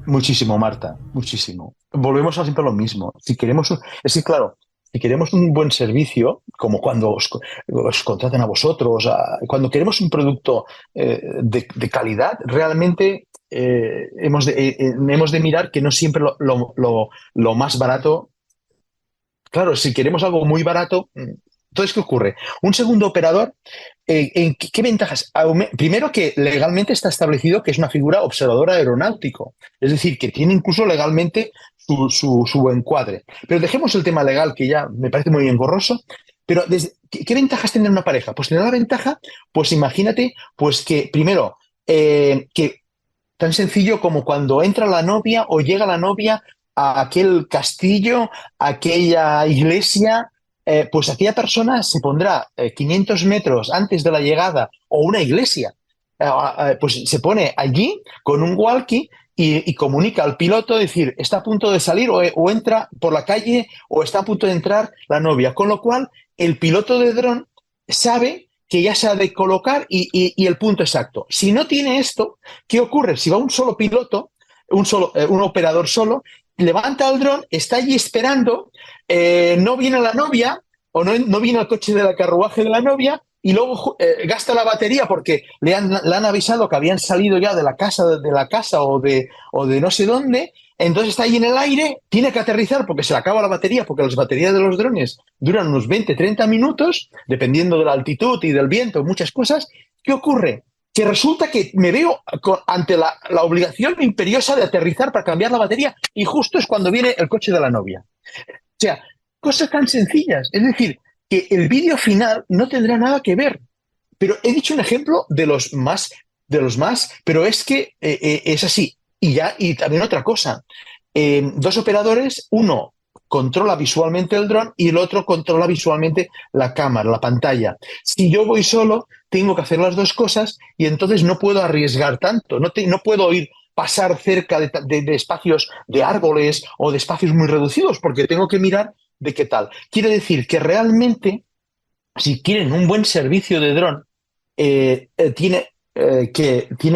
Muchísimo, Marta, muchísimo. Volvemos a siempre lo mismo. Es que claro, si queremos un buen servicio, como cuando os contratan a vosotros, cuando queremos un producto de calidad, realmente hemos de mirar que no siempre lo más barato. Claro, si queremos algo muy barato, Entonces, ¿qué ocurre? Un segundo operador, ¿qué ventajas? Primero, que legalmente está establecido que es una figura observador aeronáutico, es decir, que tiene incluso legalmente su encuadre. Pero dejemos el tema legal, que ya me parece muy engorroso. Pero ¿qué ventajas tiene una pareja? Pues tener la ventaja, pues imagínate, pues que primero, que tan sencillo como cuando entra la novia o llega la novia a aquel castillo, a aquella iglesia, pues aquella persona se pondrá 500 metros antes de la llegada, o una iglesia, pues se pone allí con un walkie y comunica al piloto, decir, está a punto de salir o entra por la calle o está a punto de entrar la novia. Con lo cual, el piloto de dron sabe que ya se ha de colocar y el punto exacto. Si no tiene esto, ¿qué ocurre? Si va un solo piloto, un operador solo, levanta el dron, está allí esperando, no viene la novia o no viene el coche de la carruaje de la novia y luego gasta la batería porque le han avisado que habían salido ya de la casa o de no sé dónde. Entonces está ahí en el aire, tiene que aterrizar porque se le acaba la batería, porque las baterías de los drones duran unos 20, 30 minutos, dependiendo de la altitud y del viento, muchas cosas. ¿Qué ocurre? Que resulta que me veo ante la obligación imperiosa de aterrizar para cambiar la batería y justo es cuando viene el coche de la novia. O sea, cosas tan sencillas. Es decir, que el vídeo final no tendrá nada que ver. Pero he dicho un ejemplo de los más, pero es que es así. Y también otra cosa. Dos operadores, uno controla visualmente el dron y el otro controla visualmente la cámara, la pantalla. Si yo voy solo, tengo que hacer las dos cosas y entonces no puedo arriesgar tanto. No puedo pasar cerca de espacios de árboles o de espacios muy reducidos porque tengo que mirar de qué tal. Quiere decir que realmente, si quieren un buen servicio de dron, tienen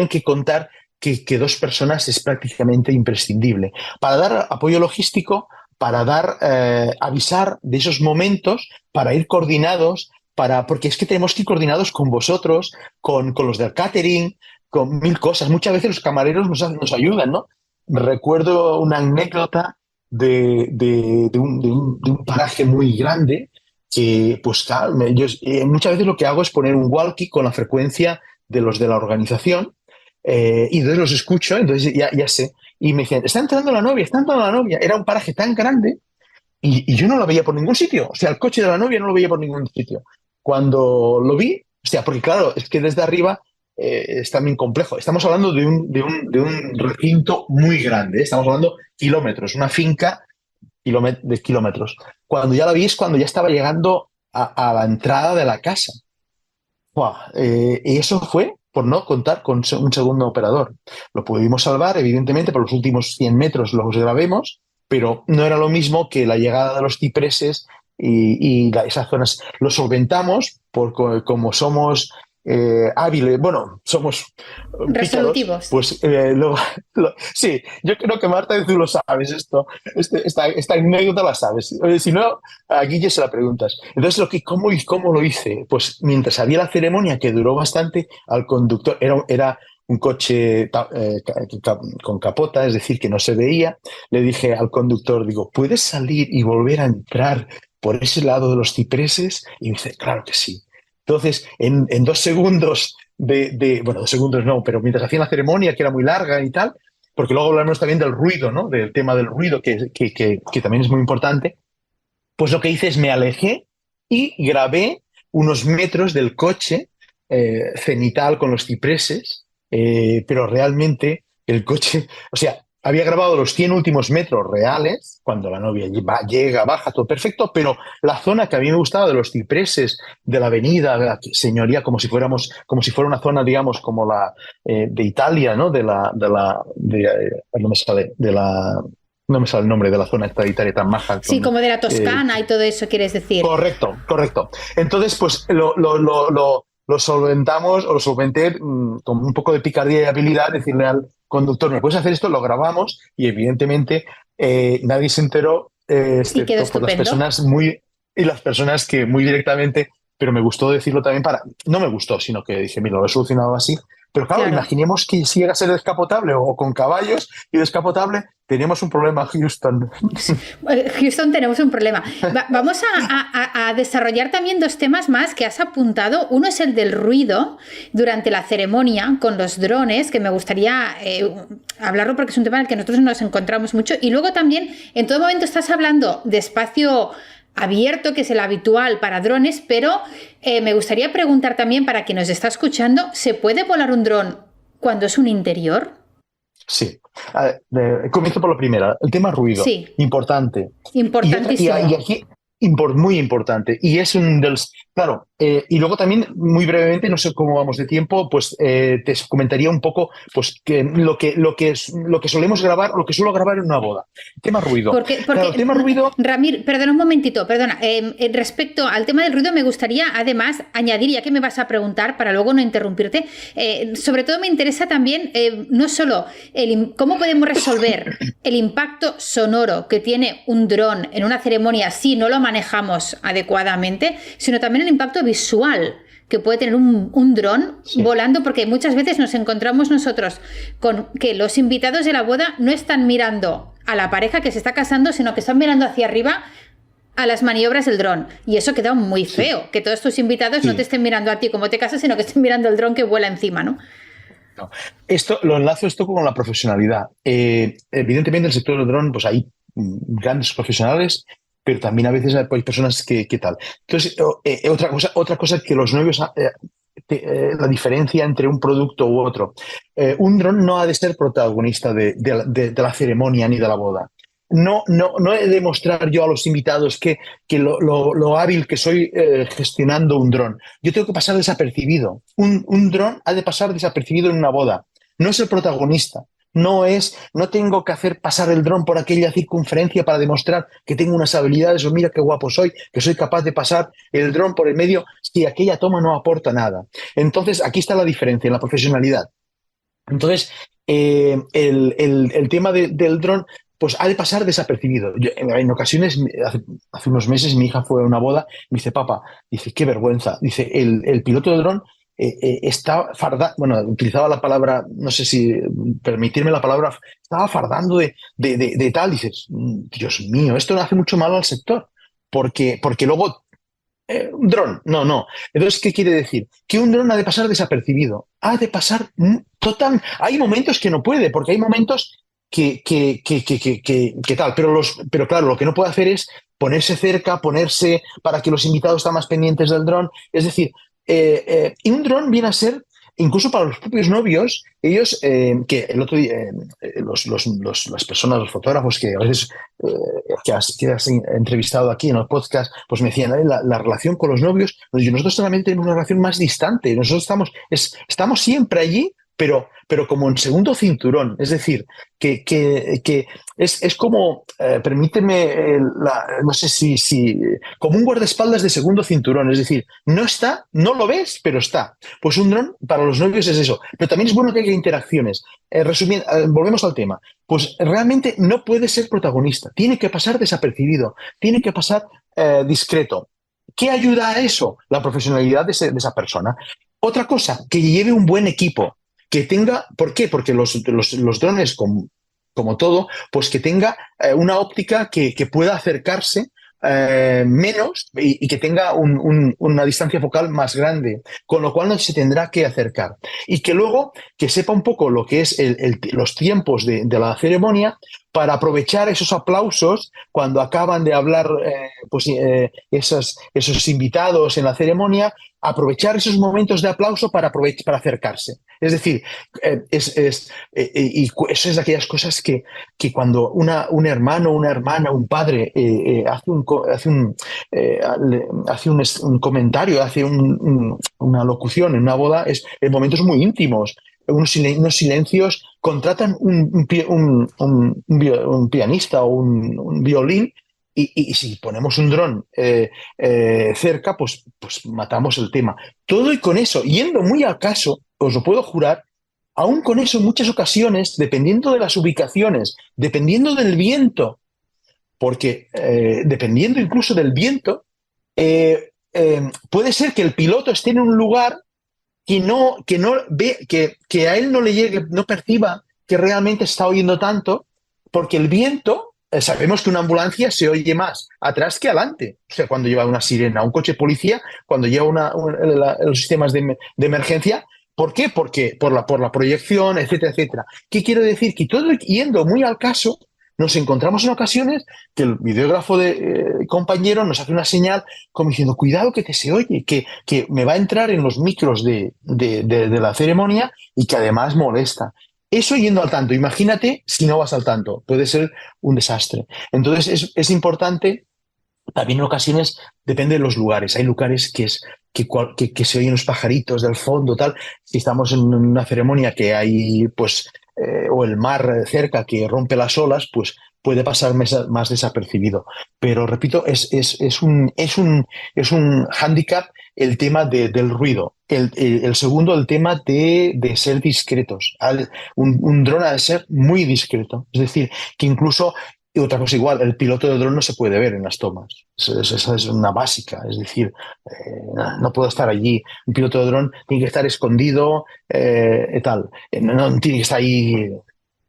que contar que dos personas es prácticamente imprescindible. Para dar apoyo logístico, para avisar de esos momentos, para ir coordinados, porque es que tenemos que ir coordinados con vosotros, con los del catering, con mil cosas. Muchas veces los camareros nos ayudan, ¿no? Recuerdo una anécdota de un paraje muy grande que, pues claro, muchas veces lo que hago es poner un walkie con la frecuencia de los de la organización y entonces los escucho, entonces ya sé. Y me decían, está entrando la novia, está entrando la novia. Era un paraje tan grande y yo no lo veía por ningún sitio. O sea, el coche de la novia no lo veía por ningún sitio. Cuando lo vi, o sea, porque claro, es que desde arriba es también complejo. Estamos hablando de un recinto muy grande, ¿eh? Estamos hablando kilómetros, una finca de kilómetros. Cuando ya la vi es cuando ya estaba llegando a la entrada de la casa. Buah, y eso fue por no contar con un segundo operador. Lo pudimos salvar, evidentemente, por los últimos 100 metros los grabemos, pero no era lo mismo que la llegada de los cipreses y esas zonas. Lo solventamos como somos hábiles, bueno, somos pícaros, Resolutivos. pues sí, yo creo que Marta, tú lo sabes esto, esta anécdota la sabes. Si no, a Guille se la preguntas. Entonces, ¿cómo lo hice? Pues mientras había la ceremonia, que duró bastante, al conductor, era un coche con capota, es decir, que no se veía, le dije al conductor, digo, ¿puedes salir y volver a entrar por ese lado de los cipreses? Y me dice, claro que sí. Entonces, en 2 segundos bueno, 2 segundos no, pero mientras hacían la ceremonia, que era muy larga y tal, porque luego hablamos también del ruido, ¿no? Del tema del ruido, que también es muy importante, pues lo que hice es me alejé y grabé unos metros del coche cenital con los cipreses, pero realmente el coche, o sea, había grabado los 100 últimos metros reales, cuando la novia llega, baja, todo perfecto, pero la zona que a mí me gustaba de los cipreses, de la avenida, de la señoría, como si fuera una zona, digamos, como la de Italia, ¿no? No me sale, no me sale el nombre de la zona esta de Italia tan maja. Sí, como de la Toscana y todo eso, quieres decir. Correcto, correcto. Entonces, pues lo solventamos, o lo solventé con un poco de picardía y habilidad, decirle al conductor, ¿me puedes hacer esto? Lo grabamos y evidentemente nadie se enteró, Y quedó excepto por estupendo. las personas que muy directamente, pero me gustó decirlo también no me gustó, sino que dije, mira, lo he solucionado así, Pero claro, imaginemos que si llega a ser descapotable o con caballos y descapotable, tenemos un problema, Houston. Houston, tenemos un problema. Vamos a desarrollar también dos temas más que has apuntado. Uno es el del ruido durante la ceremonia con los drones, que me gustaría hablarlo porque es un tema en el que nosotros nos encontramos mucho. Y luego también, en todo momento estás hablando de espacio abierto, que es el habitual para drones, pero me gustaría preguntar también para quien nos está escuchando, ¿se puede volar un dron cuando es un interior? Sí. Comienzo por la primera. El tema ruido. Sí. Importante. Importantísimo. Y aquí, muy importante. Y es un dels... Claro, y luego también, muy brevemente, no sé cómo vamos de tiempo, pues te comentaría un poco pues, lo que solemos grabar, lo que suelo grabar en una boda. Tema ruido. Porque claro, el tema ruido... Ramir, perdona un momentito, perdona. Respecto al tema del ruido, me gustaría además añadir, ya que me vas a preguntar, para luego no interrumpirte, sobre todo me interesa también no solo cómo podemos resolver el impacto sonoro que tiene un dron en una ceremonia si no lo manejamos adecuadamente, sino también el impacto visual que puede tener un dron volando, porque muchas veces nos encontramos nosotros con que los invitados de la boda no están mirando a la pareja que se está casando, sino que están mirando hacia arriba a las maniobras del dron. Y eso queda muy feo, que todos tus invitados no te estén mirando a ti como te casas, sino que estén mirando el dron que vuela encima, ¿no? No. Lo enlazo esto con la profesionalidad. Evidentemente, en el sector del dron, pues hay grandes profesionales, pero también a veces hay personas que tal. Entonces, otra cosa que los novios, la diferencia entre un producto u otro. Un dron no ha de ser protagonista de la ceremonia ni de la boda. No he de mostrar yo a los invitados que lo hábil que soy gestionando un dron. Yo tengo que pasar desapercibido. Un dron ha de pasar desapercibido en una boda. No es el protagonista. No tengo que hacer pasar el dron por aquella circunferencia para demostrar que tengo unas habilidades o mira qué guapo soy, que soy capaz de pasar el dron por el medio si aquella toma no aporta nada. Entonces, aquí está la diferencia en la profesionalidad. Entonces, el tema del dron pues ha de pasar desapercibido. Yo, en ocasiones, hace unos meses, mi hija fue a una boda, me dice, papá, dice, qué vergüenza. Dice, el piloto de dron está fardando, bueno, utilizaba la palabra, no sé si permitirme la palabra, estaba fardando de tal. Dices, Dios mío, esto le hace mucho mal al sector, porque luego un dron, no. Entonces, ¿qué quiere decir? Que un dron ha de pasar desapercibido, ha de pasar total. Hay momentos que no puede, porque hay momentos que tal, pero claro, lo que no puede hacer es ponerse cerca, ponerse para que los invitados estén más pendientes del dron. Es decir, y un dron viene a ser, incluso para los propios novios, ellos, que el otro día, las personas, los fotógrafos que a veces que has entrevistado aquí en el podcast, pues me decían, la relación con los novios, nosotros también tenemos una relación más distante, nosotros estamos siempre allí, pero como en segundo cinturón, es decir, que es como, permíteme, no sé si como un guardaespaldas de segundo cinturón, es decir, no lo ves, pero está. Pues un dron para los novios es eso, pero también es bueno que haya interacciones. Resumiendo, volvemos al tema, pues realmente no puede ser protagonista, tiene que pasar desapercibido, tiene que pasar discreto. ¿Qué ayuda a eso? La profesionalidad de esa persona. Otra cosa, que lleve un buen equipo. Que tenga, ¿por qué? Porque los drones, como todo, pues que tenga una óptica que pueda acercarse menos y que tenga una distancia focal más grande, con lo cual no se tendrá que acercar. Y que luego que sepa un poco lo que es los tiempos de la ceremonia para aprovechar esos aplausos cuando acaban de hablar esos invitados en la ceremonia, aprovechar esos momentos de aplauso para acercarse. Es decir, y eso es de aquellas cosas que cuando un hermano, una hermana, un padre hace un comentario, hace una locución en una boda, es en momentos muy íntimos, unos silencios, contratan un pianista o un violín. Y si ponemos un dron cerca, pues matamos el tema. Todo y con eso, yendo muy al caso, os lo puedo jurar, aún con eso, en muchas ocasiones, dependiendo de las ubicaciones, dependiendo del viento, porque dependiendo incluso del viento, puede ser que el piloto esté en un lugar que no ve, que a él no le llegue, no perciba que realmente está oyendo tanto, porque el viento, sabemos que una ambulancia se oye más atrás que adelante. O sea, cuando lleva una sirena, un coche de policía, cuando lleva los sistemas de emergencia. ¿Por qué? Porque por la proyección, etcétera, etcétera. ¿Qué quiero decir? Que todo yendo muy al caso, nos encontramos en ocasiones que el videógrafo de compañero nos hace una señal como diciendo, cuidado que te se oye, que me va a entrar en los micros de la ceremonia y que además molesta. Eso yendo al tanto, imagínate si no vas al tanto, puede ser un desastre. Entonces es importante, también en ocasiones depende de los lugares. Hay lugares que se oyen los pajaritos del fondo, tal. Si estamos en una ceremonia que hay, pues, o el mar cerca que rompe las olas, pues puede pasar más desapercibido. Pero repito, es un hándicap el tema del ruido. El segundo, el tema de ser discretos. Un dron ha de ser muy discreto. Es decir, que incluso y otra cosa igual, el piloto de dron no se puede ver en las tomas. Esa es una básica. Es decir, no puedo estar allí. Un piloto de dron tiene que estar escondido y tal. No tiene que estar ahí.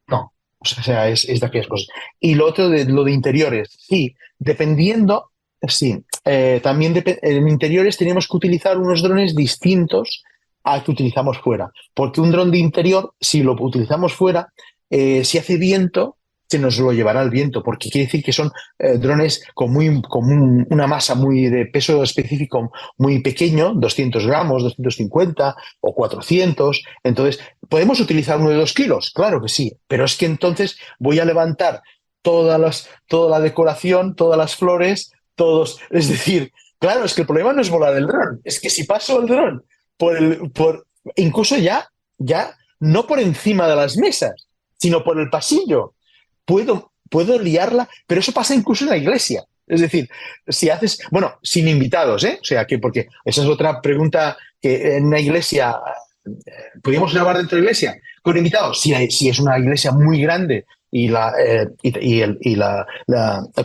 No. O sea, es de aquellas cosas. Y lo otro, lo de interiores. Sí, dependiendo. Sí. También en interiores tenemos que utilizar unos drones distintos a que utilizamos fuera. Porque un dron de interior, si lo utilizamos fuera, si hace viento, se nos lo llevará el viento, porque quiere decir que son drones con una masa muy de peso específico muy pequeño, 200 gramos, 250 o 400. Entonces, ¿podemos utilizar uno de 2 kilos? Claro que sí, pero es que entonces voy a levantar toda la decoración, todas las flores, es decir, claro, es que el problema no es volar el dron, es que si paso el dron incluso ya no por encima de las mesas, sino por el pasillo, puedo liarla, pero eso pasa incluso en la iglesia. Es decir, si haces, bueno, sin invitados, ¿eh? O sea, porque esa es otra pregunta que en una iglesia, ¿podríamos grabar dentro de la iglesia? Con invitados, si es una iglesia muy grande y el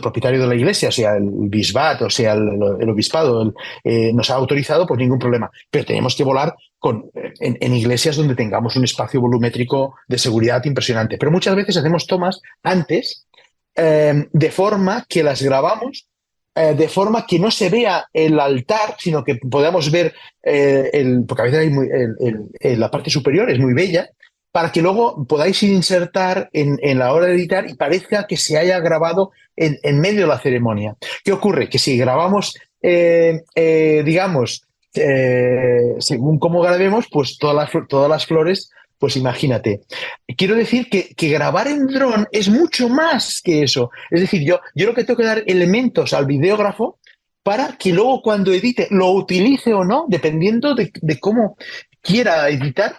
propietario de la iglesia, o sea, el bisbat, o sea, el obispado, nos ha autorizado, pues ningún problema. Pero tenemos que volar en iglesias donde tengamos un espacio volumétrico de seguridad impresionante. Pero muchas veces hacemos tomas antes de forma que las grabamos, de forma que no se vea el altar, sino que podamos ver, porque a veces la parte superior es muy bella, para que luego podáis insertar en la hora de editar y parezca que se haya grabado en medio de la ceremonia. ¿Qué ocurre? Que si grabamos, digamos, según cómo grabemos, pues todas las flores, pues imagínate. Quiero decir que grabar en dron es mucho más que eso. Es decir, yo lo que tengo que dar elementos al videógrafo para que luego cuando edite lo utilice o no, dependiendo de cómo quiera editar,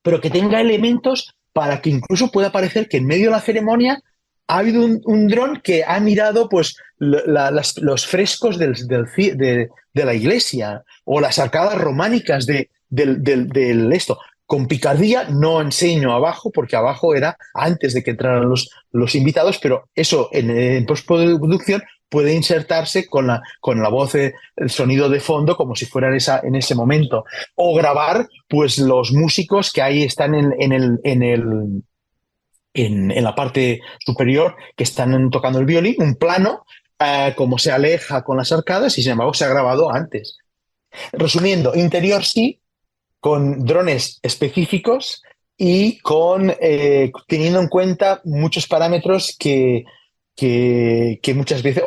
pero que tenga elementos para que incluso pueda parecer que en medio de la ceremonia ha habido un dron que ha mirado pues los frescos de la iglesia o las arcadas románicas del esto. Con picardía no enseño abajo, porque abajo era antes de que entraran los invitados, pero eso en postproducción puede insertarse con la voz, el sonido de fondo, como si fuera en ese momento. O grabar pues los músicos que ahí están en la parte superior, que están tocando el violín, un plano, como se aleja con las arcadas, y sin embargo se ha grabado antes. Resumiendo, interior sí, con drones específicos y teniendo en cuenta muchos parámetros que muchas veces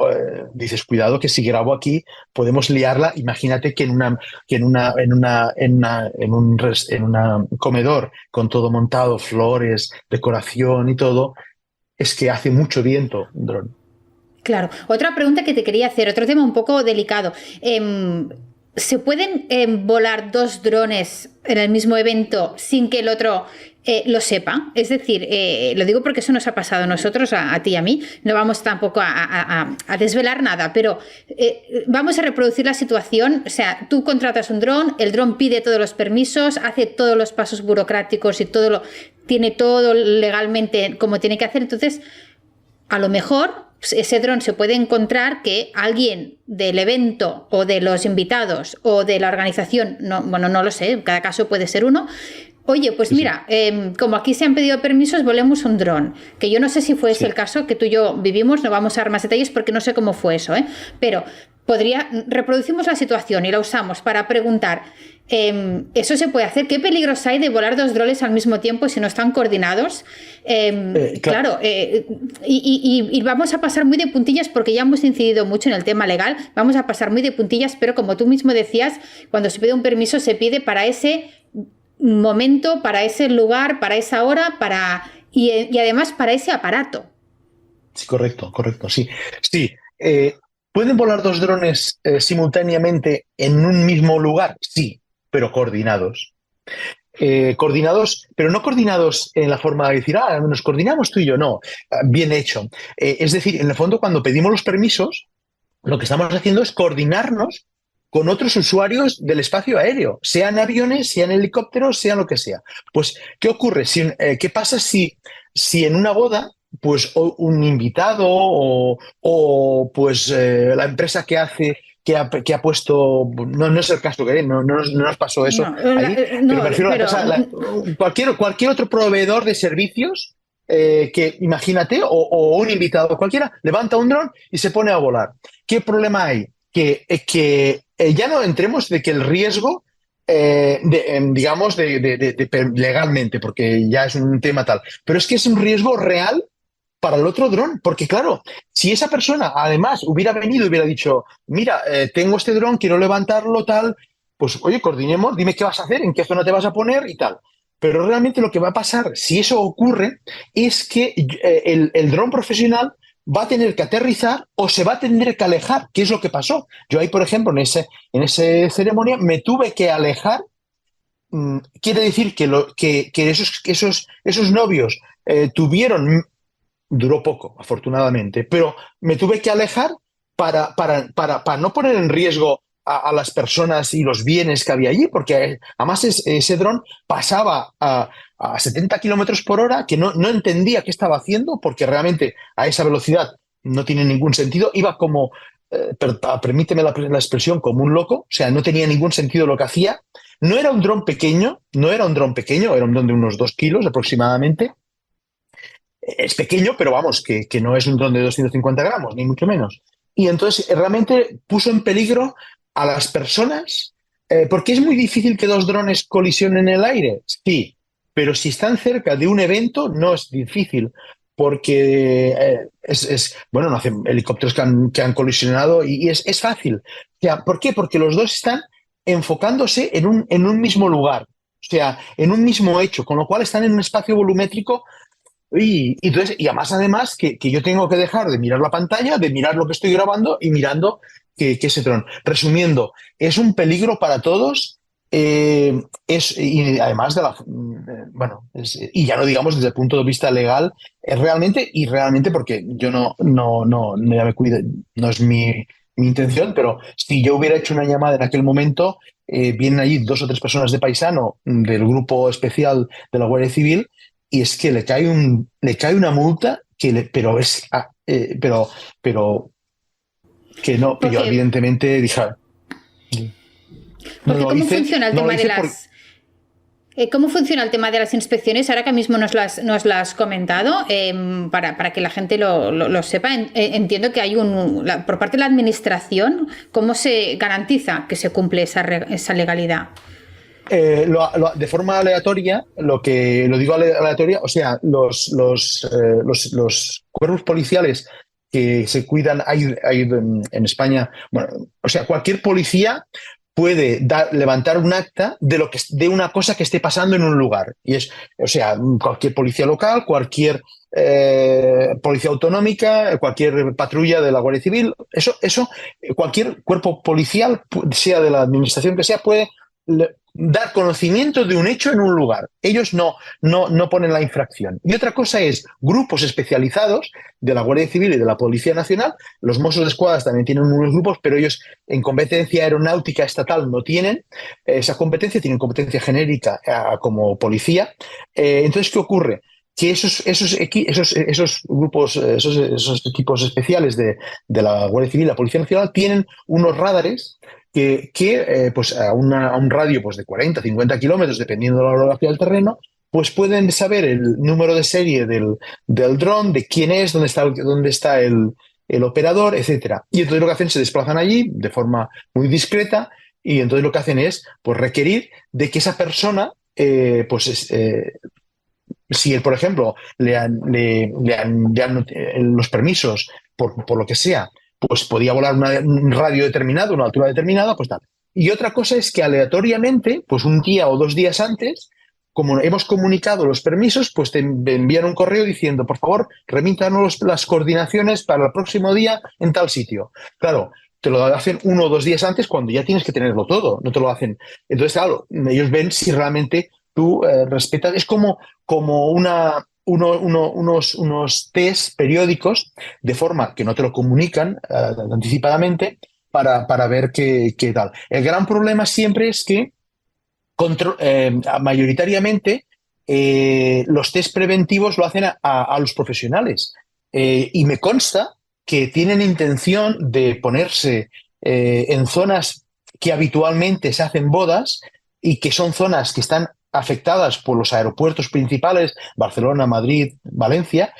dices, cuidado, que si grabo aquí podemos liarla. Imagínate que en un comedor con todo montado, flores, decoración y todo, es que hace mucho viento un dron. Claro. Otra pregunta que te quería hacer, otro tema un poco delicado. ¿Se pueden volar 2 drones en el mismo evento sin que el otro lo sepa? Es decir, lo digo porque eso nos ha pasado a nosotros, a ti y a mí. No vamos tampoco a desvelar nada, pero vamos a reproducir la situación. O sea, tú contratas un dron, el dron pide todos los permisos, hace todos los pasos burocráticos y tiene todo legalmente como tiene que hacer. Entonces, a lo mejor ese dron se puede encontrar que alguien del evento o de los invitados o de la organización, no, bueno, no lo sé, en cada caso puede ser uno. Oye, pues mira, como aquí se han pedido permisos, volemos un dron. Que yo no sé si fue ese el caso que tú y yo vivimos, no vamos a dar más detalles porque no sé cómo fue eso, pero reproducimos la situación y la usamos para preguntar, ¿eso se puede hacer? ¿Qué peligros hay de volar dos drones al mismo tiempo si no están coordinados? Claro, y vamos a pasar muy de puntillas porque ya hemos incidido mucho en el tema legal, vamos a pasar muy de puntillas, pero como tú mismo decías, cuando se pide un permiso se pide para ese momento, para ese lugar, para esa hora, y además para ese aparato. Sí, correcto, sí. Sí, ¿pueden volar dos drones simultáneamente en un mismo lugar? Sí, pero coordinados. Coordinados, pero no coordinados en la forma de decir, nos coordinamos tú y yo, no, bien hecho. Es decir, en el fondo, cuando pedimos los permisos, lo que estamos haciendo es coordinarnos con otros usuarios del espacio aéreo, sean aviones, sean helicópteros, sean lo que sea. Pues, ¿qué ocurre? ¿Qué pasa si en una boda, pues un invitado o pues la empresa que ha puesto, no es el caso, no nos pasó eso ahí, pero me refiero a cualquier otro proveedor de servicios que imagínate, o un invitado cualquiera, levanta un dron y se pone a volar. ¿Qué problema hay? Que ya no entremos de que el riesgo, digamos, legalmente, porque ya es un tema tal, pero es que es un riesgo real para el otro dron, porque claro, si esa persona además hubiera venido y hubiera dicho, mira, tengo este dron, quiero levantarlo, tal, pues oye, coordinemos, dime qué vas a hacer, en qué zona te vas a poner y tal. Pero realmente lo que va a pasar, si eso ocurre, es que el dron profesional va a tener que aterrizar o se va a tener que alejar, que es lo que pasó. Yo ahí, por ejemplo, en esa ceremonia me tuve que alejar. Quiere decir que esos novios tuvieron, duró poco, afortunadamente, pero me tuve que alejar para no poner en riesgo a las personas y los bienes que había allí, porque además ese dron pasaba a 70 kilómetros por hora, que no entendía qué estaba haciendo, porque realmente a esa velocidad no tiene ningún sentido, iba como, permíteme la expresión, como un loco, o sea, no tenía ningún sentido lo que hacía. No era un dron pequeño, era un dron de unos 2 kilos aproximadamente. Es pequeño, pero vamos, que no es un dron de 250 gramos, ni mucho menos. Y entonces realmente puso en peligro a las personas, porque es muy difícil que dos drones colisionen en el aire, sí, pero si están cerca de un evento no es difícil, porque bueno, no hacen helicópteros que han colisionado y es fácil. O sea, ¿por qué? Porque los dos están enfocándose en un mismo lugar, o sea, en un mismo hecho, con lo cual están en un espacio volumétrico. Y además que yo tengo que dejar de mirar la pantalla, de mirar lo que estoy grabando y mirando que ese dron. Resumiendo, es un peligro para todos, y además y ya no digamos desde el punto de vista legal, realmente porque yo ya me cuido, no es mi intención, pero si yo hubiera hecho una llamada en aquel momento, vienen allí 2 o 3 personas de paisano del grupo especial de la Guardia Civil, y es que le cae una multa pero que no, Porque, yo evidentemente dije, no porque lo ¿cómo hice, funciona el no lo tema de hice las... ¿Cómo funciona el tema de las inspecciones? Ahora que mismo nos lo has comentado, para que la gente lo sepa. Entiendo que hay por parte de la administración, ¿cómo se garantiza que se cumple esa legalidad? De forma aleatoria, lo digo aleatoria, o sea, los cuerpos policiales que se cuidan, hay en España, bueno, o sea, cualquier policía puede levantar un acta de una cosa que esté pasando en un lugar. O sea, cualquier policía local, cualquier policía autonómica, cualquier patrulla de la Guardia Civil, cualquier cuerpo policial, sea de la administración que sea, puede dar conocimiento de un hecho en un lugar. Ellos no ponen la infracción. Y otra cosa es grupos especializados de la Guardia Civil y de la Policía Nacional. Los Mossos d'Esquadra también tienen unos grupos, pero ellos en competencia aeronáutica estatal no tienen esa competencia, tienen competencia genérica como policía. Entonces, ¿qué ocurre? que esos grupos, esos equipos especiales de la Guardia Civil, la Policía Nacional, tienen unos radares que pues a un radio pues de 40, 50 kilómetros, dependiendo de la orografía del terreno, pues pueden saber el número de serie del dron, de quién es, dónde está el operador, etcétera. Y entonces lo que hacen, se desplazan allí de forma muy discreta, y entonces lo que hacen es pues requerir de que esa persona si él, por ejemplo, le han los permisos por lo que sea, pues podía volar un radio determinado, una altura determinada, pues tal. Y otra cosa es que aleatoriamente, pues un día o 2 días antes, como hemos comunicado los permisos, pues te envían un correo diciendo, por favor, remítanos las coordinaciones para el próximo día en tal sitio. Claro, te lo hacen 1 o 2 días antes cuando ya tienes que tenerlo todo, no te lo hacen. Entonces, claro, ellos ven si realmente tú respetas. Es como unos test periódicos, de forma que no te lo comunican anticipadamente para ver qué tal. El gran problema siempre es que mayoritariamente los test preventivos lo hacen a los profesionales. Y me consta que tienen intención de ponerse en zonas que habitualmente se hacen bodas y que son zonas que están afectadas por los aeropuertos principales, Barcelona, Madrid, Valencia,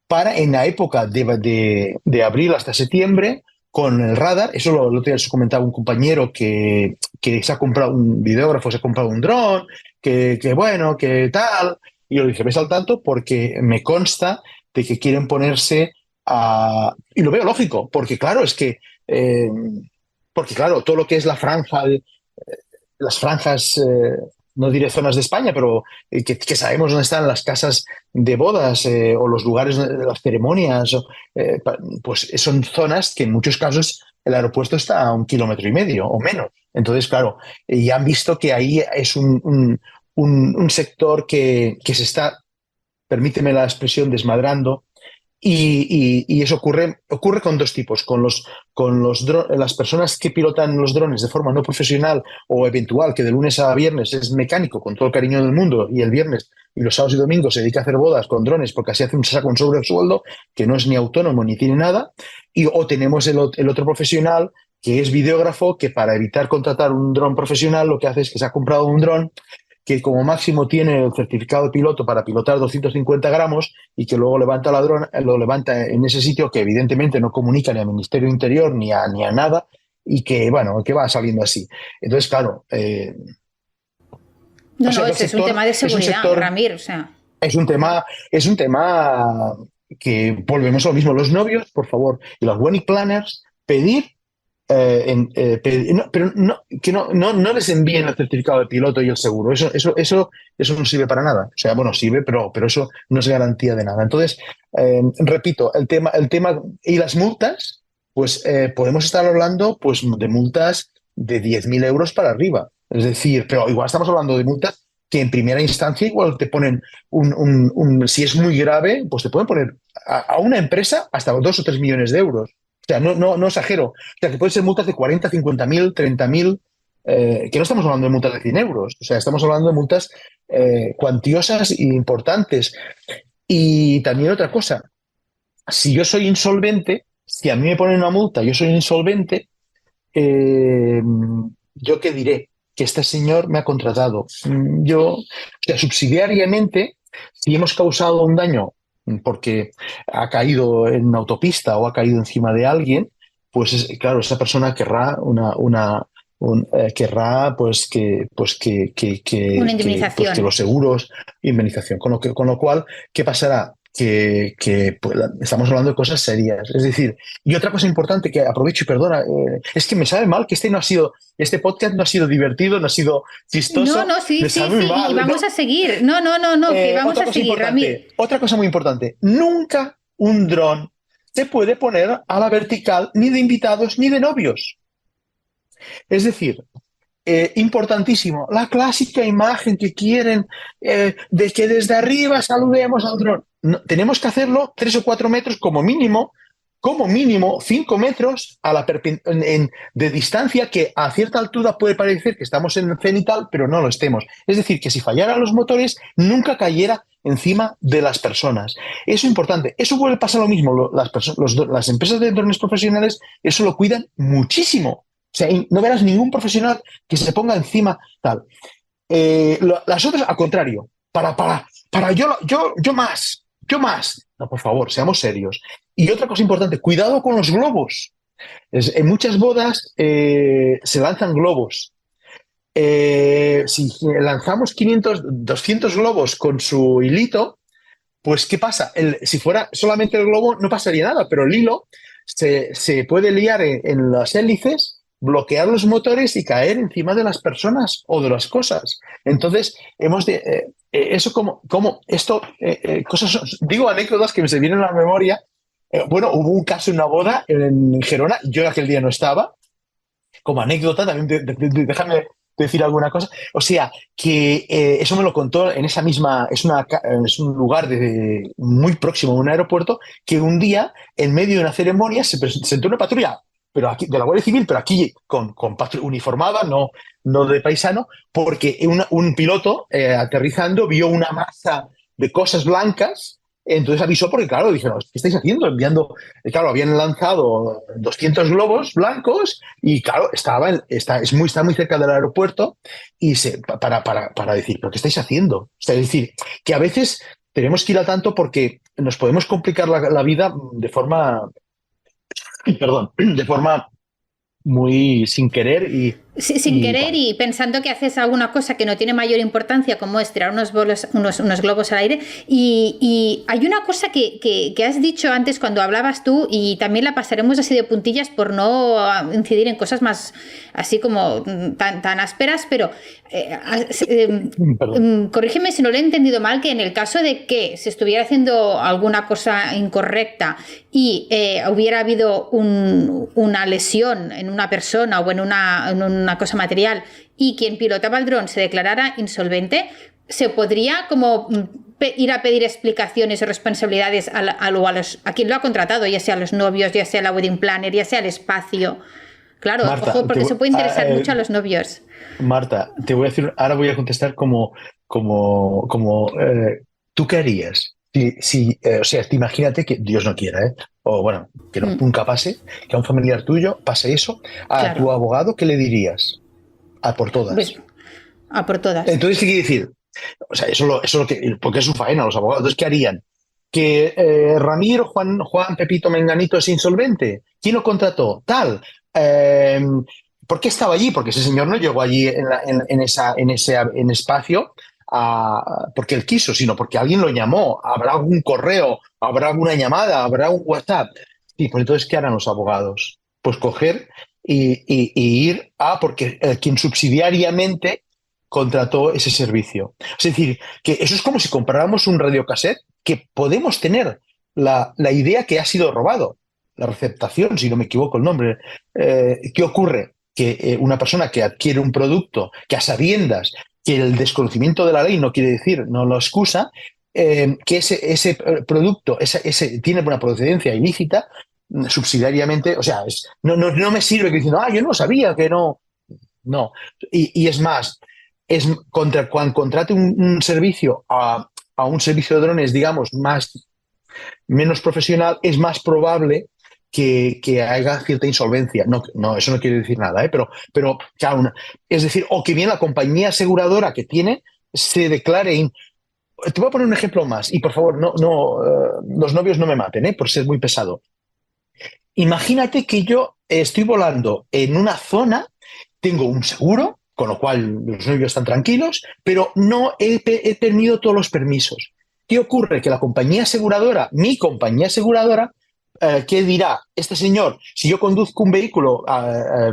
para en la época de abril hasta septiembre, con el radar. Eso lo otro día os comentaba un compañero que se ha comprado, un videógrafo, se ha comprado un dron, que bueno, que tal. Y yo le dije, ves al tanto, porque me consta de que quieren ponerse a... Y lo veo lógico, porque claro, es que... porque claro, todo lo que es la franja, las franjas, no diré zonas de España, pero que sabemos dónde están las casas de bodas o los lugares de las ceremonias, pues son zonas que en muchos casos el aeropuerto está a 1,5 kilómetros o menos. Entonces, claro, ya han visto que ahí es un sector que se está, permíteme la expresión, desmadrando. Y eso ocurre con dos tipos, las personas que pilotan los drones de forma no profesional o eventual, que de lunes a viernes es mecánico con todo el cariño del mundo, y el viernes y los sábados y domingos se dedica a hacer bodas con drones porque así saca un sobresueldo, que no es ni autónomo ni tiene nada. O tenemos el otro profesional, que es videógrafo, que para evitar contratar un dron profesional lo que hace es que se ha comprado un dron que como máximo tiene el certificado de piloto para pilotar 250 gramos, y que luego lo levanta en ese sitio, que evidentemente no comunica ni al Ministerio Interior ni a nada, y que, bueno, que va saliendo así. Entonces, claro... No, ese es un tema de seguridad, Ramir, o sea... Es un tema que volvemos a lo mismo. Los novios, por favor, y los wedding planners, pedir pero que no les envíen el certificado de piloto y el seguro. Eso no sirve para nada. O sea, bueno, sirve, pero eso no es garantía de nada. Entonces, repito, el tema y las multas, pues podemos estar hablando pues de multas de 10.000 euros para arriba. Es decir, pero igual estamos hablando de multas que en primera instancia igual te ponen si es muy grave, pues te pueden poner a una empresa hasta 2 o 3 millones de euros. O sea, no exagero. O sea, que pueden ser multas de 40, 50.000, 30.000, que no estamos hablando de multas de 100 euros. O sea, estamos hablando de multas cuantiosas e importantes. Y también otra cosa, si yo soy insolvente, si a mí me ponen una multa, yo soy insolvente, ¿yo qué diré? Que este señor me ha contratado. O sea, subsidiariamente, si hemos causado un daño porque ha caído en una autopista o ha caído encima de alguien, pues claro, esa persona querrá querrá una indemnización. que los seguros, indemnización. Con lo cual, ¿qué pasará? Que pues, estamos hablando de cosas serias. Es decir, y otra cosa importante que aprovecho y perdona, es que me sabe mal que este podcast no ha sido divertido, no ha sido chistoso. Sí, mal, y vamos a seguir. Que vamos a seguir, Ramir. Otra cosa muy importante, nunca un dron se puede poner a la vertical ni de invitados ni de novios. Es decir, importantísimo, la clásica imagen que quieren de que desde arriba saludemos al dron. No, tenemos que hacerlo 3 o 4 metros como mínimo, como mínimo 5 metros de distancia, que a cierta altura puede parecer que estamos en cenital, pero no lo estemos. Es decir, que si fallaran los motores, nunca cayera encima de las personas. Eso es importante. Eso puede pasar lo mismo. Las empresas de drones profesionales eso lo cuidan muchísimo. O sea, no verás ningún profesional que se ponga encima tal. Las otras, al contrario, yo más. No, por favor, seamos serios. Y otra cosa importante, cuidado con los globos. En muchas bodas se lanzan globos. Si lanzamos 500, 200 globos con su hilito, pues ¿qué pasa? Si fuera solamente el globo no pasaría nada, pero el hilo se puede liar en las hélices, bloquear los motores y caer encima de las personas o de las cosas. Entonces, eso cosas, digo anécdotas que me se vienen a la memoria. Bueno, hubo un caso en una boda en Gerona, yo aquel día no estaba, como anécdota, también déjame decir alguna cosa. O sea, que eso me lo contó en esa misma, es un lugar muy próximo a un aeropuerto, que un día, en medio de una ceremonia, se presentó una patrulla, pero aquí, de la Guardia Civil, pero aquí con uniformada, no de paisano, porque un piloto aterrizando vio una masa de cosas blancas. Entonces avisó porque, claro, dijeron, ¿qué estáis haciendo? Claro, habían lanzado 200 globos blancos y, claro, está muy cerca del aeropuerto y para decir, ¿pero qué estáis haciendo? O sea, es decir, que a veces tenemos que ir al tanto porque nos podemos complicar la vida de forma, perdón, de forma muy sin querer sin querer y pensando que haces alguna cosa que no tiene mayor importancia, como es tirar unos globos al aire. Y hay una cosa que has dicho antes cuando hablabas tú, y también la pasaremos así de puntillas por no incidir en cosas más así como tan ásperas, pero corrígeme si no lo he entendido mal, que en el caso de que se estuviera haciendo alguna cosa incorrecta y hubiera habido una lesión en una persona o en una cosa material y quien pilotaba el dron se declarara insolvente, se podría como ir a pedir explicaciones o responsabilidades a quien lo ha contratado, ya sea a los novios, ya sea la wedding planner, ya sea el espacio. Claro, Marta, ojo, porque eso puede interesar mucho a los novios. Marta, te voy a decir, ahora voy a contestar como ¿tú qué harías? O sea, imagínate que Dios no quiera, o bueno, que nunca pase, que a un familiar tuyo pase eso, a tu abogado, ¿qué le dirías? A por todas. Pues, a por todas. Entonces, ¿qué quiere decir? O sea, porque es su faena, los abogados. Entonces, ¿qué harían? Que Ramiro, Juan, Pepito, Menganito es insolvente. ¿Quién lo contrató? Tal. ¿Por qué estaba allí? Porque ese señor no llegó allí en ese espacio porque él quiso, sino porque alguien lo llamó. Habrá algún correo, habrá alguna llamada, habrá un WhatsApp. Sí, pues entonces, ¿qué harán los abogados? Pues coger y ir porque quien subsidiariamente contrató ese servicio. Es decir, que eso es como si compráramos un radiocassette, que podemos tener la idea que ha sido robado. La receptación, si no me equivoco el nombre. ¿Qué ocurre? Que una persona que adquiere un producto que a sabiendas que el desconocimiento de la ley no quiere decir, no lo excusa, que ese producto tiene una procedencia ilícita, subsidiariamente, o sea, no me sirve que diciendo, yo no sabía que no. No. Y es más, cuando contrate un servicio a un servicio de drones, digamos, menos profesional, es más probable que haya cierta insolvencia. No, eso no quiere decir nada, pero claro, es decir, o que bien la compañía aseguradora que tiene se declare. Te voy a poner un ejemplo más, y por favor, los novios no me maten, por ser muy pesado. Imagínate que yo estoy volando en una zona, tengo un seguro, con lo cual los novios están tranquilos, pero no he tenido todos los permisos. ¿Qué ocurre? Que la compañía aseguradora, mi compañía aseguradora, ¿qué dirá? Este señor, si yo conduzco un vehículo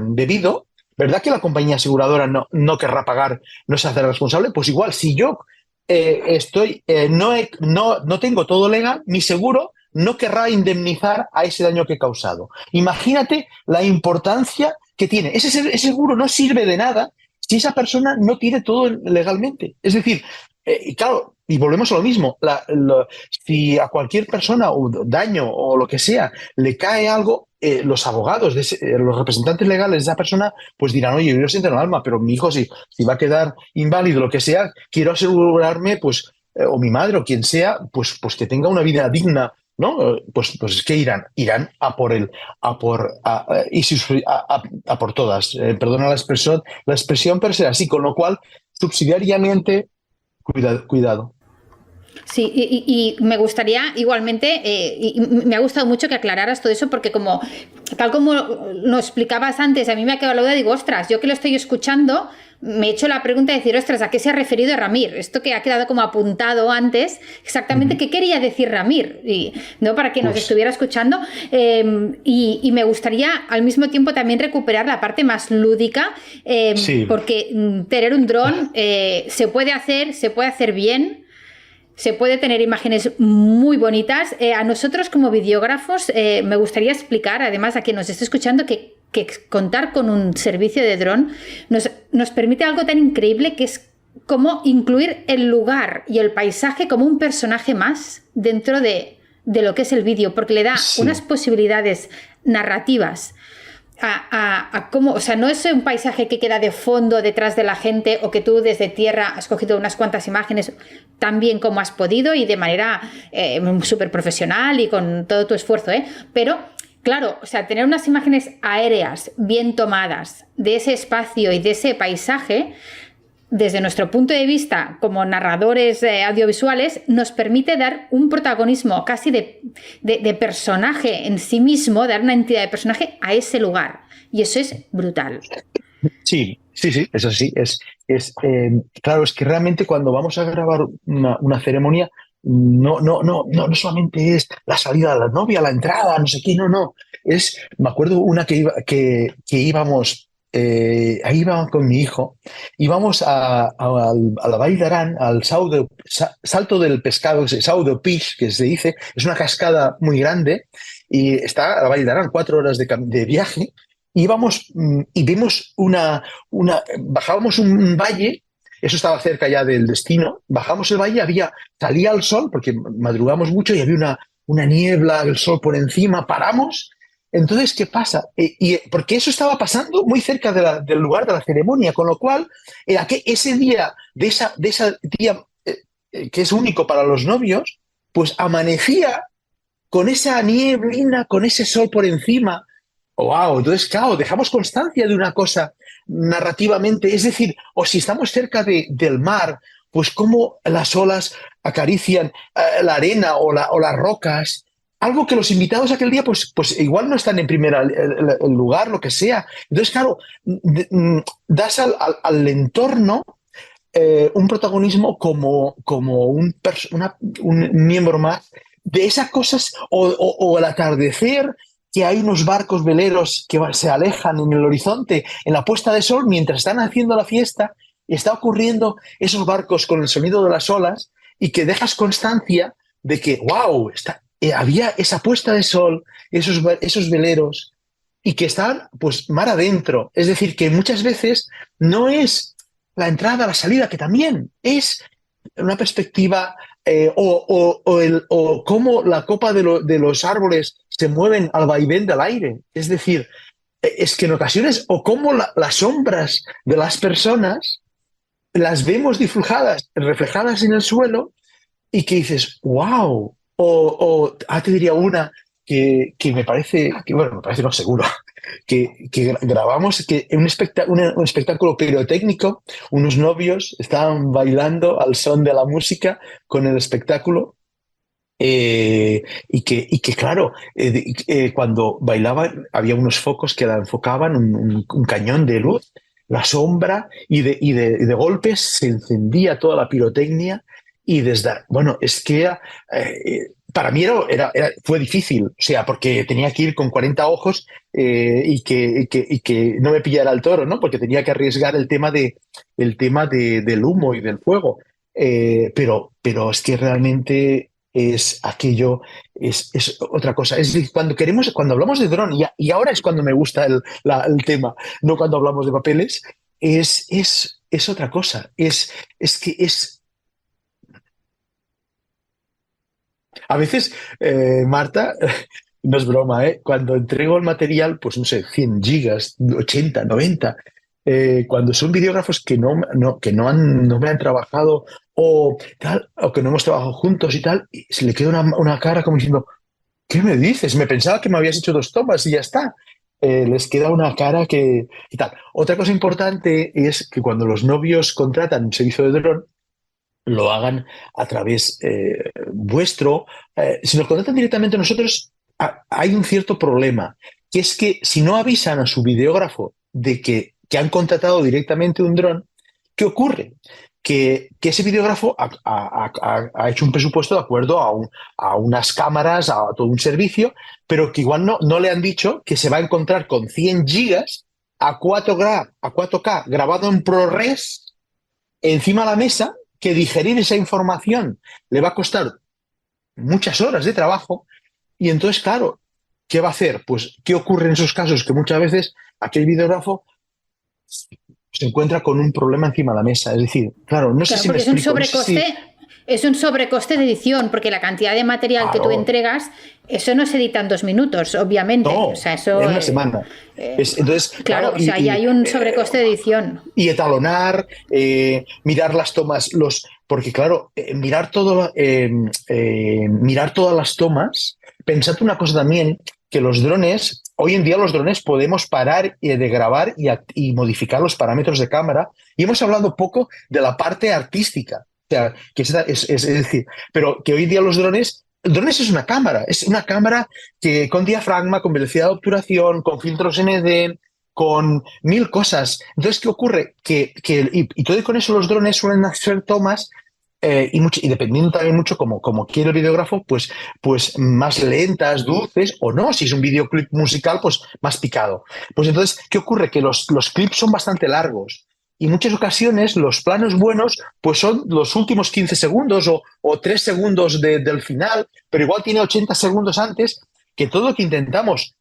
bebido, ¿verdad que la compañía aseguradora no querrá pagar, no se hace responsable? Pues igual, si yo no tengo todo legal, mi seguro no querrá indemnizar a ese daño que he causado. Imagínate la importancia que tiene. Ese seguro no sirve de nada si esa persona no tiene todo legalmente. Es decir, claro, y volvemos a lo mismo. Si a cualquier persona o daño o lo que sea le cae algo, los abogados, los representantes legales de esa persona, pues dirán, oye, yo lo siento en el alma, pero mi hijo si va a quedar inválido, lo que sea, quiero asegurarme, pues, o mi madre o quien sea, pues que tenga una vida digna. ¿No? Pues es que irán a por a por todas. Perdona la expresión, pero será así, con lo cual, subsidiariamente, cuidado. Sí, y me gustaría igualmente, y me ha gustado mucho que aclararas todo eso, porque tal como lo explicabas antes, a mí me ha quedado la duda, digo, ostras, yo que lo estoy escuchando, me he hecho la pregunta de decir, ostras, ¿a qué se ha referido Ramir? Esto que ha quedado como apuntado antes, exactamente qué quería decir Ramir, y, ¿no? Para quien nos Pues estuviera escuchando, y me gustaría al mismo tiempo también recuperar la parte más lúdica, sí, porque tener un dron se puede hacer bien. Se puede tener imágenes muy bonitas. A nosotros como videógrafos me gustaría explicar, además a quien nos esté escuchando, que contar con un servicio de dron nos permite algo tan increíble que es como incluir el lugar y el paisaje como un personaje más dentro de lo que es el vídeo, porque le da unas sí. posibilidades narrativas a cómo, o sea, no es un paisaje que queda de fondo detrás de la gente o que tú desde tierra has cogido unas cuantas imágenes tan bien como has podido y de manera súper profesional y con todo tu esfuerzo, pero claro, o sea, tener unas imágenes aéreas bien tomadas de ese espacio y de ese paisaje, desde nuestro punto de vista como narradores audiovisuales, nos permite dar un protagonismo casi de personaje en sí mismo, dar una entidad de personaje a ese lugar. Y eso es brutal. Sí, sí, sí, eso sí. Claro, es que realmente cuando vamos a grabar una ceremonia, no solamente es la salida de la novia, la entrada, no sé qué, no. Me acuerdo una que íbamos, ahí iba con mi hijo, íbamos a la Vall d'Aran, al Salto del Pescado, Sau de Pix, que se dice, es una cascada muy grande, y está a la Vall d'Aran, 4 horas de viaje. Íbamos y vimos bajábamos un valle, eso estaba cerca ya del destino, bajamos el valle, salía el sol, porque madrugamos mucho y había una niebla, el sol por encima, paramos. Entonces, ¿qué pasa? Porque eso estaba pasando muy cerca del lugar de la ceremonia, con lo cual, ese día, de ese día que es único para los novios, pues amanecía con esa nieblina, con ese sol por encima. Wow, entonces, claro, dejamos constancia de una cosa narrativamente, es decir, o si estamos cerca del mar, pues cómo las olas acarician la arena o las rocas, algo que los invitados aquel día, pues igual no están en el lugar, lo que sea. Entonces, claro, das al entorno un protagonismo como un miembro más de esas cosas, o el atardecer, que hay unos barcos veleros que se alejan en el horizonte, en la puesta de sol, mientras están haciendo la fiesta, y está ocurriendo esos barcos con el sonido de las olas, y que dejas constancia de que, wow, había esa puesta de sol, esos veleros, y que están pues mar adentro. Es decir, que muchas veces no es la entrada, la salida, que también es una perspectiva, o cómo la copa de los árboles se mueven al vaivén del aire. Es decir, es que en ocasiones, o cómo las sombras de las personas las vemos reflejadas en el suelo, y que dices, wow. Te diría una que me parece, bueno, me parece no seguro, que grabamos que un espectáculo pirotécnico, unos novios estaban bailando al son de la música con el espectáculo, y que claro, cuando bailaban había unos focos que la enfocaban, un cañón de luz, la sombra, y de golpes se encendía toda la pirotecnia, bueno, es que para mí fue difícil, o sea, porque tenía que ir con 40 ojos, y que no me pillara el toro, ¿no? Porque tenía que arriesgar del humo y del fuego. Pero es que realmente es aquello, es otra cosa. Es decir, cuando hablamos de dron, y ahora es cuando me gusta el tema, no cuando hablamos de papeles, es otra cosa. Es que A veces, Marta, no es broma, ¿eh? Cuando entrego el material, pues no sé, 100 gigas, 80, 90, cuando son videógrafos no me han trabajado o tal, o que no hemos trabajado juntos y tal, y se le queda una cara como diciendo, ¿qué me dices? Me pensaba que me habías hecho 2 tomas y ya está. Les queda una cara que... y tal. Otra cosa importante es que cuando los novios contratan un servicio de dron, lo hagan a través vuestro. Si nos contratan directamente nosotros, hay un cierto problema, que es que si no avisan a su videógrafo de que han contratado directamente un dron, ¿qué ocurre? Que ese videógrafo ha hecho un presupuesto de acuerdo a unas cámaras, a todo un servicio, pero que igual no le han dicho que se va a encontrar con 100 gigas a 4K grabado en ProRes encima de la mesa, que digerir esa información le va a costar muchas horas de trabajo. Y entonces, claro, ¿qué va a hacer? Pues, ¿qué ocurre en esos casos? Que muchas veces aquel videógrafo se encuentra con un problema encima de la mesa. Es decir, claro, no sé Claro, si me porque explico. No sé si... es un sobrecoste de edición, porque la cantidad de material que tú Claro, entregas, eso no se edita en 2 minutos, obviamente. O no, sea, eso, en una semana. Entonces, claro, claro, o sea, ya hay un sobrecoste de edición. y etalonar, mirar las tomas, porque claro, mirar todas las tomas. Pensad una cosa también, que los drones, hoy en día los drones podemos parar de grabar y modificar los parámetros de cámara, y hemos hablado poco de la parte artística, o sea, que es decir, pero que hoy en día el drones es una cámara que con diafragma, con velocidad de obturación, con filtros ND, con 1000 cosas. Entonces, ¿qué ocurre? Y todo con eso los drones suelen hacer tomas y dependiendo también mucho como quiere el videógrafo, pues más lentas, dulces, o no, si es un videoclip musical, pues más picado. Pues entonces, ¿qué ocurre? Que los clips son bastante largos. Y en muchas ocasiones los planos buenos pues son los últimos 15 segundos o 3 segundos del final, pero igual tiene 80 segundos antes, que todo lo que intentamos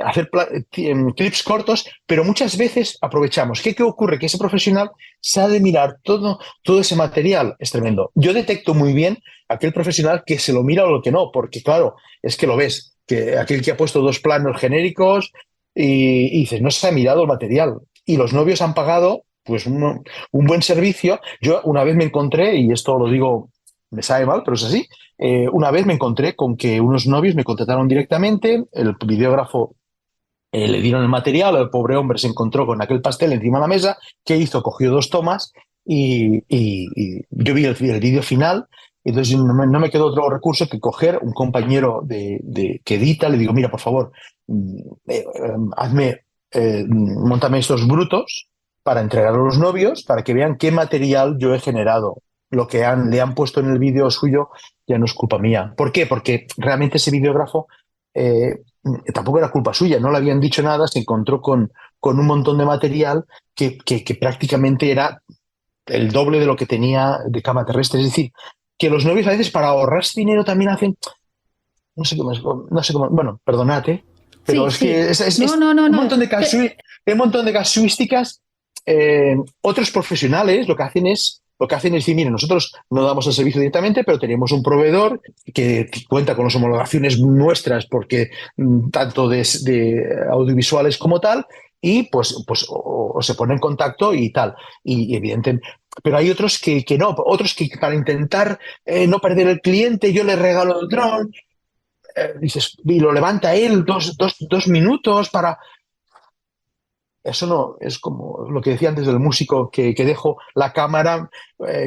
hacer clips cortos, pero muchas veces aprovechamos. ¿Qué ocurre? Que ese profesional sabe mirar todo ese material. Es tremendo. Yo detecto muy bien aquel profesional que se lo mira o lo que no, porque claro, es que lo ves, que aquel que ha puesto 2 planos genéricos y dices, no se ha mirado el material. Y los novios han pagado pues un buen servicio. Yo una vez me encontré, y esto lo digo, me sabe mal, pero es así, una vez me encontré con que unos novios me contrataron directamente, el videógrafo le dieron el material, el pobre hombre se encontró con aquel pastel encima de la mesa. ¿Qué hizo? Cogió 2 tomas y yo vi el vídeo final. Entonces no me quedó otro recurso que coger un compañero que edita, le digo, mira, por favor, móntame estos brutos para entregar a los novios, para que vean qué material yo he generado. Lo que le han puesto en el vídeo suyo ya no es culpa mía. ¿Por qué? Porque realmente ese videógrafo tampoco era culpa suya, no le habían dicho nada, se encontró con un montón de material que prácticamente era el doble de lo que tenía de cama terrestre. Es decir, que los novios a veces para ahorrarse dinero también hacen, no sé cómo, bueno, perdonad, pero Sí, es que sí. es No, no, no, un no. montón de un montón de casuísticas. Otros profesionales lo que hacen es decir, mire, nosotros no damos el servicio directamente, pero tenemos un proveedor que cuenta con las homologaciones nuestras, porque tanto de audiovisuales como tal, y pues o se pone en contacto y tal. Y evidentemente, pero hay otros que no, otros que para intentar no perder el cliente, yo le regalo el dron, dices, y lo levanta él 2 minutos para... Eso no es como lo que decía antes del músico que dejo la cámara,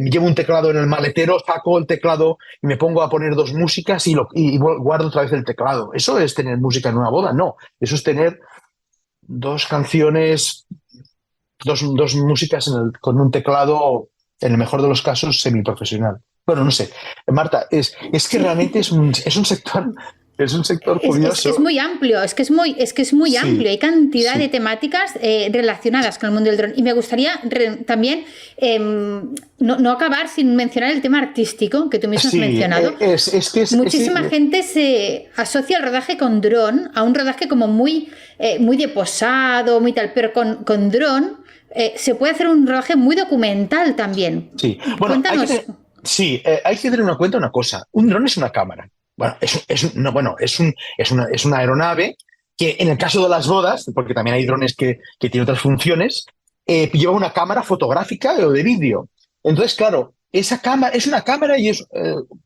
llevo un teclado en el maletero, saco el teclado y me pongo a poner 2 músicas y guardo otra vez el teclado. Eso es tener música en una boda, no. Eso es tener 2 canciones, dos músicas con un teclado, en el mejor de los casos, semiprofesional. Bueno, no sé. Marta, es que realmente es un sector Es curioso. muy amplio, es que es muy amplio. Sí, Hay cantidad de sí. temáticas relacionadas con el mundo del dron. Y me gustaría también no acabar sin mencionar el tema artístico que tú mismo has Sí, mencionado. es que Muchísima gente se asocia el rodaje con dron a un rodaje como muy de posado, muy tal, pero con dron se puede hacer un rodaje muy documental también. sí. Bueno, Cuéntanos. hay que tener en cuenta una cosa. Un dron es una cámara. bueno, no, bueno, es una aeronave que en el caso de las bodas, porque también hay drones que tienen otras funciones, lleva una cámara fotográfica o de vídeo. Entonces, claro, esa cámara es una cámara y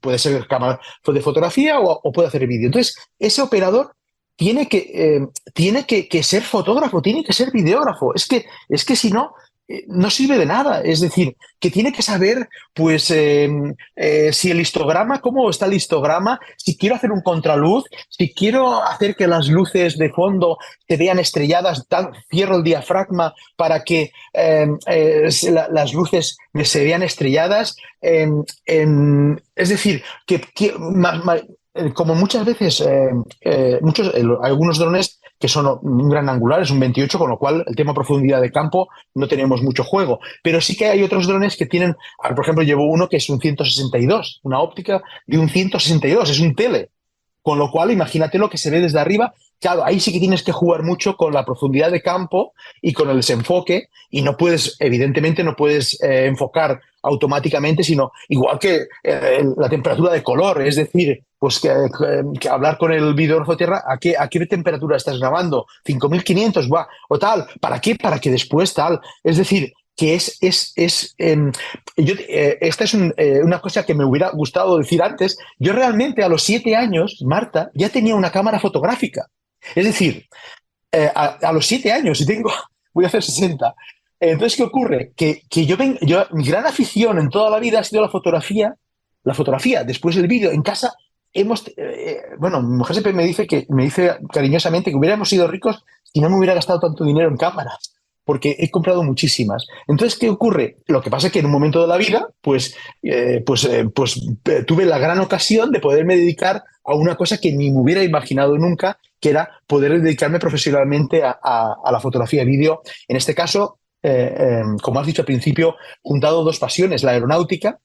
puede ser cámara de fotografía o puede hacer vídeo. Entonces, ese operador tiene que ser fotógrafo, tiene que ser videógrafo. Es que si no, no sirve de nada. Es decir, que tiene que saber, pues, si el histograma, cómo está el histograma, si quiero hacer un contraluz, si quiero hacer que las luces de fondo se vean estrelladas, cierro el diafragma para que las luces se vean estrelladas. Es decir, como muchas veces, algunos drones que son un gran angular, es un 28, con lo cual el tema profundidad de campo no tenemos mucho juego. Pero sí que hay otros drones que tienen, por ejemplo, llevo uno que es un 162, una óptica de un 162, es un tele. Con lo cual, imagínate lo que se ve desde arriba. Claro, ahí sí que tienes que jugar mucho con la profundidad de campo y con el desenfoque, y no puedes, evidentemente, no puedes enfocar automáticamente, sino igual que la temperatura de color, es decir, pues que hablar con el videógrafo de tierra, ¿a qué temperatura estás grabando? 5500, buah, o tal, ¿para qué? Para que después tal. Es decir, que esta es una cosa que me hubiera gustado decir antes. Yo realmente a los 7 años, Marta, ya tenía una cámara fotográfica. Es decir, a los 7 años, voy a hacer 60. Entonces, ¿qué ocurre? Que mi gran afición en toda la vida ha sido la fotografía, después el vídeo. En casa bueno, mi mujer siempre me dice cariñosamente que hubiéramos sido ricos si no me hubiera gastado tanto dinero en cámaras, porque he comprado muchísimas. Entonces, ¿qué ocurre? Lo que pasa es que en un momento de la vida, tuve la gran ocasión de poderme dedicar a una cosa que ni me hubiera imaginado nunca, que era poder dedicarme profesionalmente a la fotografía y vídeo. En este caso, como has dicho al principio, juntado dos pasiones, la aeronáutica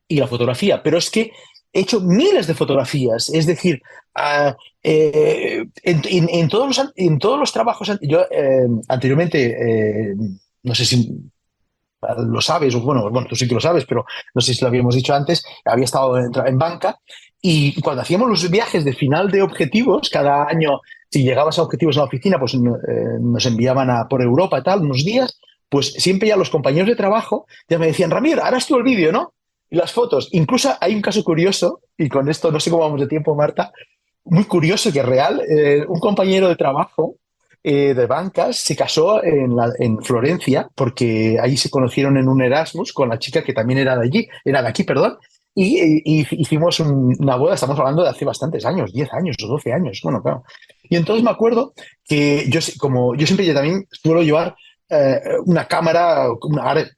y la fotografía. Pero es que he hecho miles de fotografías, es decir, en todos los trabajos. Yo anteriormente, no sé si lo sabes, o bueno, tú sí que lo sabes, pero no sé si lo habíamos dicho antes, había estado en banca, y cuando hacíamos los viajes de final de objetivos, cada año, si llegabas a objetivos en la oficina, pues nos enviaban por Europa y tal, unos días, pues siempre ya los compañeros de trabajo ya me decían, Ramiro, harás tú el vídeo, ¿no? Y las fotos. Incluso hay un caso curioso, y con esto no sé cómo vamos de tiempo, Marta, muy curioso que es real. Un compañero de trabajo de bancas se casó en Florencia, porque ahí se conocieron en un Erasmus con la chica que también era de aquí, perdón, y hicimos una boda. Estamos hablando de hace bastantes años, 10 años o 12 años, bueno, claro. Y entonces me acuerdo que como yo siempre también suelo llevar una cámara, ahora,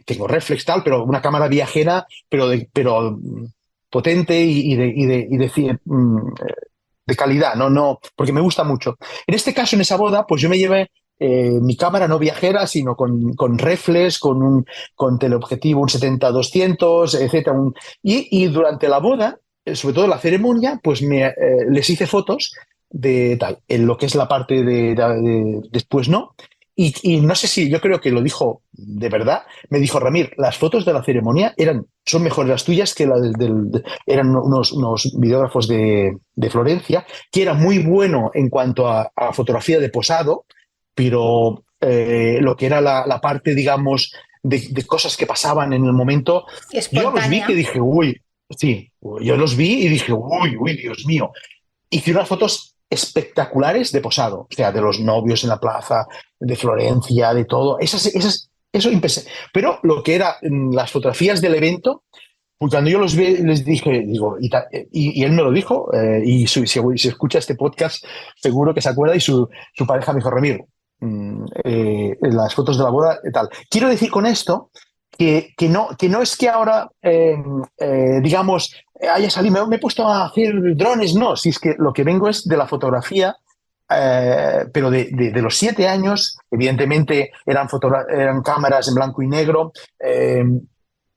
tengo reflex tal, pero una cámara viajera, pero potente de calidad, no, porque me gusta mucho. En este caso, en esa boda, pues yo me llevé mi cámara no viajera, sino con reflex, con teleobjetivo, un 70-200, etcétera. Y durante la boda, sobre todo la ceremonia, pues les hice fotos de tal, en lo que es la parte después, ¿no? Y no sé si, yo creo que lo dijo de verdad, me dijo, Ramir, las fotos de la ceremonia son mejores las tuyas que las eran unos videógrafos de Florencia, que era muy bueno en cuanto a fotografía de posado, pero lo que era la parte, digamos, de cosas que pasaban en el momento, yo los vi Espontánea. que dije, uy, sí, yo los vi y dije, uy, Dios mío. Hice unas fotos espectaculares de posado, o sea, de los novios en la plaza, de Florencia, de todo. Eso empecé. Pero lo que eran las fotografías del evento, pues cuando yo los vi, les dije, digo, y él me lo dijo, y si escucha este podcast, seguro que se acuerda, y su pareja me dijo, Ramiro, las fotos de la boda y tal. Quiero decir con esto que no es que ahora, digamos, haya salido, me he puesto a hacer drones, no, si es que lo que vengo es de la fotografía, pero de los 7 años, evidentemente eran cámaras en blanco y negro,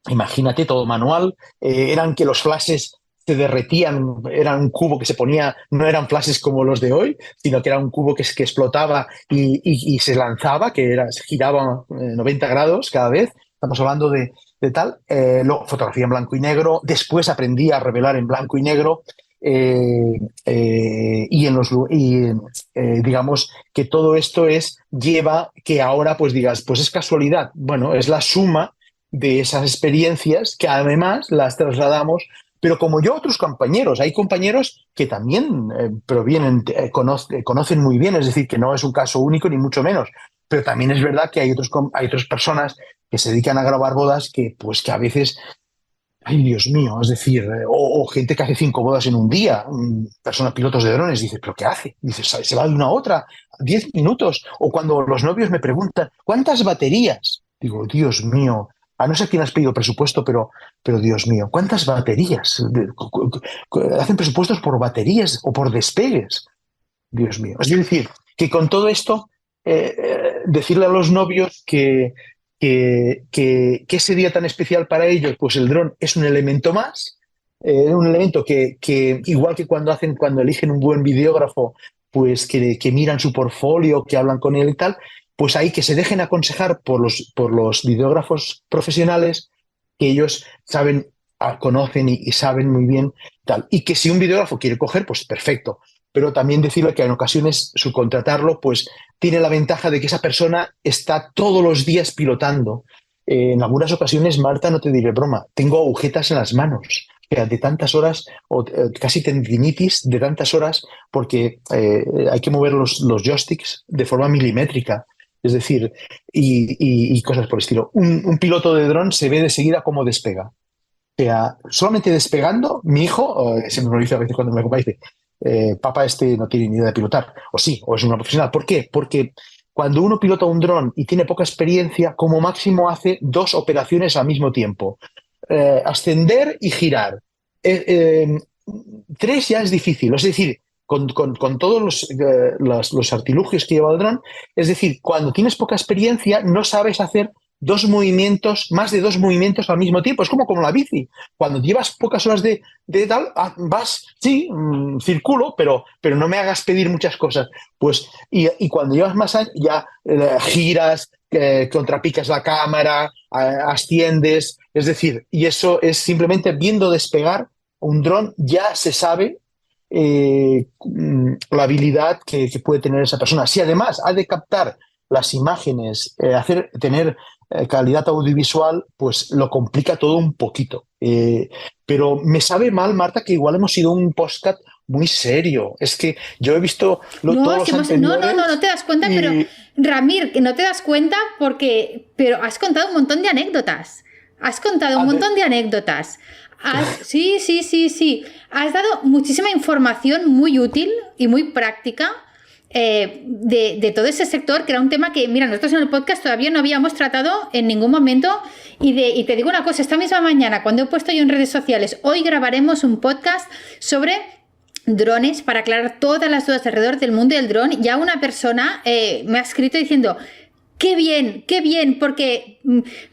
imagínate, todo manual, eran que los flashes se derretían, era un cubo que se ponía, no eran flashes como los de hoy, sino que era un cubo que explotaba y se lanzaba, se giraba 90 grados cada vez. Estamos hablando de tal. Luego, fotografía en blanco y negro. Después aprendí a revelar en blanco y negro. digamos que todo esto lleva que ahora pues digas, pues es casualidad. Bueno, es la suma de esas experiencias que además las trasladamos, pero como yo otros compañeros, hay compañeros que también conocen muy bien, es decir, que no es un caso único ni mucho menos, pero también es verdad que hay otras personas que se dedican a grabar bodas que pues que a veces, ay Dios mío, es decir, o gente que hace 5 bodas en un día, personas pilotos de drones, dices, ¿pero qué hace? Dices, se va de una a otra, 10 minutos, o cuando los novios me preguntan, ¿cuántas baterías? Digo, Dios mío, a no ser quién has pedido presupuesto, pero Dios mío, ¿cuántas baterías? Hacen presupuestos por baterías o por despegues. Dios mío. Es decir, que con todo esto, decirle a los novios que ese día tan especial para ellos, pues el dron es un elemento más, un elemento que igual que cuando eligen un buen videógrafo, pues que miran su portfolio, que hablan con él y tal, pues ahí que se dejen aconsejar por los videógrafos profesionales, que ellos saben, conocen y saben muy bien tal. Y que si un videógrafo quiere coger, pues perfecto. Pero también decirle que en ocasiones subcontratarlo, pues tiene la ventaja de que esa persona está todos los días pilotando. En algunas ocasiones, Marta, no te diré broma, tengo agujetas en las manos, o sea, de tantas horas, o casi tendinitis de tantas horas, porque hay que mover los joysticks de forma milimétrica. Es decir, y cosas por el estilo. Un piloto de dron se ve de seguida cómo despega. O sea, solamente despegando, mi hijo, se me lo dice a veces cuando me acompaña, dice, papá no tiene ni idea de pilotar, o sí, o es una profesional. ¿Por qué? Porque cuando uno pilota un dron y tiene poca experiencia, como máximo hace 2 operaciones al mismo tiempo. Ascender y girar. 3 ya es difícil, es decir, con todos los artilugios que lleva el dron, es decir, cuando tienes poca experiencia no sabes hacer más de dos movimientos al mismo tiempo. Es como la bici. Cuando llevas pocas horas de tal, vas, sí, circulo, pero no me hagas pedir muchas cosas. Pues, y cuando llevas más años, ya giras, contrapicas la cámara, asciendes. Es decir, y eso es simplemente viendo despegar un dron, ya se sabe la habilidad que puede tener esa persona. Si además ha de captar las imágenes, tener calidad audiovisual, pues lo complica todo un poquito. Pero me sabe mal, Marta, que igual hemos sido un podcast muy serio. Es que yo he visto todos los anteriores. No te das cuenta, pero Ramir, que no te das cuenta pero has contado un montón de anécdotas. Sí. Has dado muchísima información muy útil y muy práctica de todo ese sector, que era un tema que, mira, nosotros en el podcast todavía no habíamos tratado en ningún momento. Y te digo una cosa, esta misma mañana, cuando he puesto yo en redes sociales, hoy grabaremos un podcast sobre drones para aclarar todas las dudas alrededor del mundo del dron. Ya una persona me ha escrito diciendo: qué bien, porque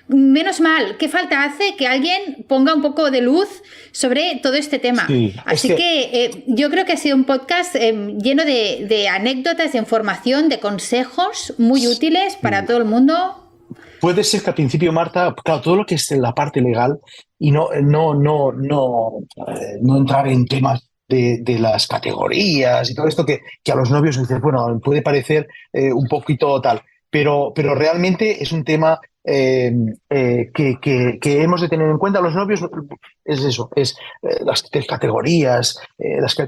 menos mal, qué falta hace que alguien ponga un poco de luz sobre todo este tema. Sí, así que yo creo que ha sido un podcast lleno de anécdotas, de información, de consejos muy útiles para todo el mundo. Puede ser que al principio, Marta, claro, todo lo que es en la parte legal y no entrar en temas de las categorías y todo esto que a los novios dicen, bueno, puede parecer un poquito tal. Pero realmente es un tema que hemos de tener en cuenta. Los novios es eso, las categorías.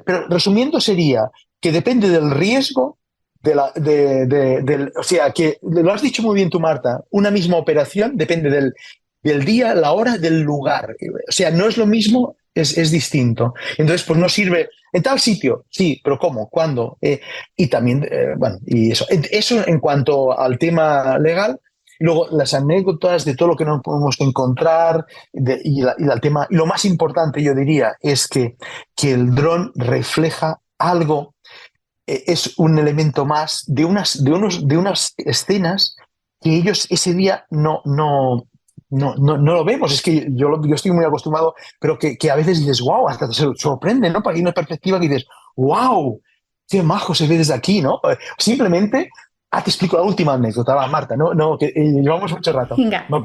Pero resumiendo sería que depende del riesgo, o sea, que lo has dicho muy bien tú, Marta, una misma operación depende del día, la hora, del lugar. O sea, no es lo mismo, es distinto. Entonces, pues no sirve en tal sitio, sí, pero ¿cómo? ¿Cuándo? Y también, bueno, y eso. Eso en cuanto al tema legal. Luego, las anécdotas de todo lo que nos podemos encontrar y el tema. Y lo más importante, yo diría, es que el dron refleja algo, es un elemento más de unas escenas que ellos ese día no lo vemos. Es que yo estoy muy acostumbrado, pero que a veces dices, wow, hasta te sorprende, ¿no? Hay una perspectiva que dices, wow, qué majo se ve desde aquí, ¿no? Simplemente, te explico la última anécdota, va, Marta, no, que llevamos mucho rato. Venga. Me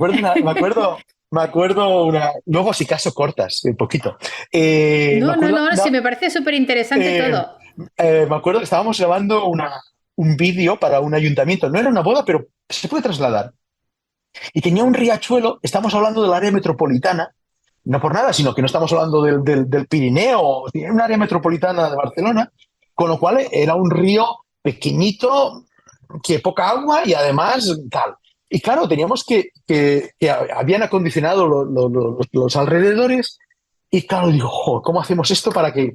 acuerdo me acuerdo luego si caso cortas, un poquito. Me No, no, acuerdo, no, no, sí, me parece súper interesante eh, todo. me acuerdo que estábamos grabando un vídeo para un ayuntamiento. No era una boda, pero se puede trasladar. Y tenía un riachuelo, estamos hablando del área metropolitana, no por nada, sino que no estamos hablando del Pirineo, tiene un área metropolitana de Barcelona, con lo cual era un río pequeñito, que poca agua y además tal. Y claro, teníamos que habían acondicionado los alrededores y claro, digo, "Jo, ¿cómo hacemos esto para que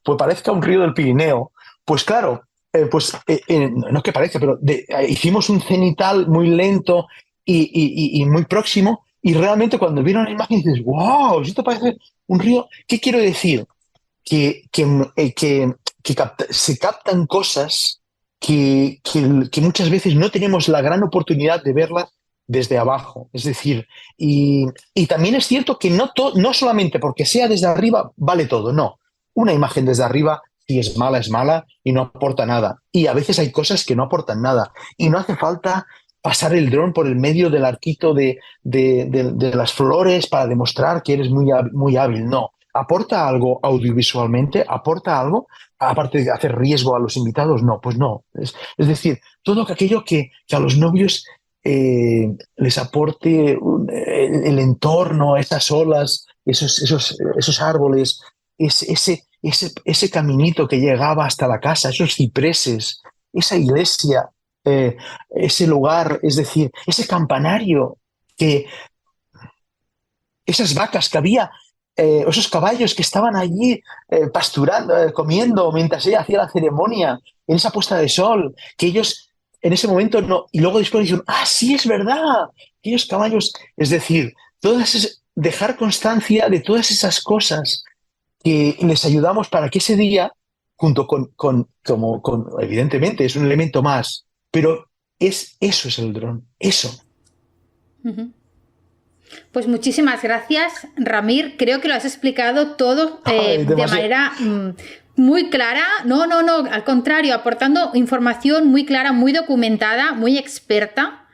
pues parezca un río del Pirineo? Pues claro, no que parezca, pero hicimos un cenital muy lento y muy próximo y realmente cuando vieron la imagen dices, wow, esto parece un río. ¿Qué quiero decir? Que, que, se captan cosas que muchas veces no tenemos la gran oportunidad de verlas desde abajo. Es decir, y también es cierto que no solamente porque sea desde arriba vale todo, no. Una imagen desde arriba, si es mala y no aporta nada. Y a veces hay cosas que no aportan nada. Y no hace falta pasar el dron por el medio del arquito de las flores para demostrar que eres muy hábil. No, ¿aporta algo audiovisualmente? ¿Aporta algo? Aparte de hacer riesgo a los invitados, no, pues no. Es decir, todo aquello que a los novios les aporte el entorno, esas olas, esos árboles, ese caminito que llegaba hasta la casa, esos cipreses, esa iglesia, ese lugar, es decir, ese campanario que esas vacas que había, esos caballos que estaban allí pasturando, comiendo, mientras ella hacía la ceremonia, en esa puesta de sol, que ellos en ese momento no, y luego después dijeron, ah, sí, es verdad, aquellos caballos, es decir, dejar constancia de todas esas cosas que les ayudamos para que ese día, junto evidentemente, es un elemento más, pero eso es el dron, eso. Ujú. Pues muchísimas gracias, Ramir. Creo que lo has explicado todo Ay, de manera muy clara. No, no, no, al contrario, aportando información muy clara, muy documentada, muy experta.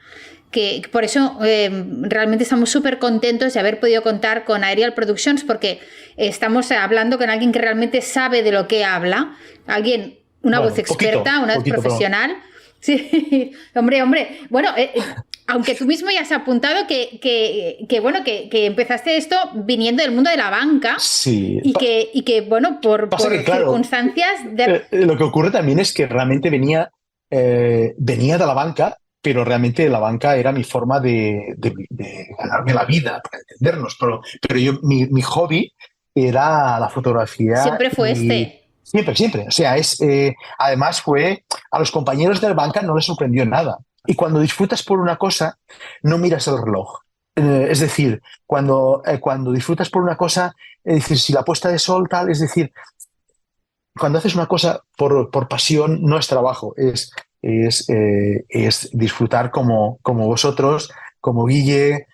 Que por eso realmente estamos súper contentos de haber podido contar con Aerial Productions porque estamos hablando con alguien que realmente sabe de lo que habla, alguien, una Bueno, voz experta, una voz profesional. Sí, hombre. Bueno, aunque tú mismo ya has apuntado que empezaste esto viniendo del mundo de la banca sí. y que bueno, por Que, claro, circunstancias lo que ocurre también es que realmente venía de la banca, pero realmente la banca era mi forma de ganarme la vida, para entendernos. Pero mi hobby era la fotografía siempre fue y este. siempre. O sea, además a los compañeros de la banca no les sorprendió nada. Y cuando disfrutas por una cosa, no miras el reloj. Es decir, cuando disfrutas por una cosa, es decir, si la puesta de sol tal, es decir, cuando haces una cosa por pasión, no es trabajo, es disfrutar como vosotros, como Guille.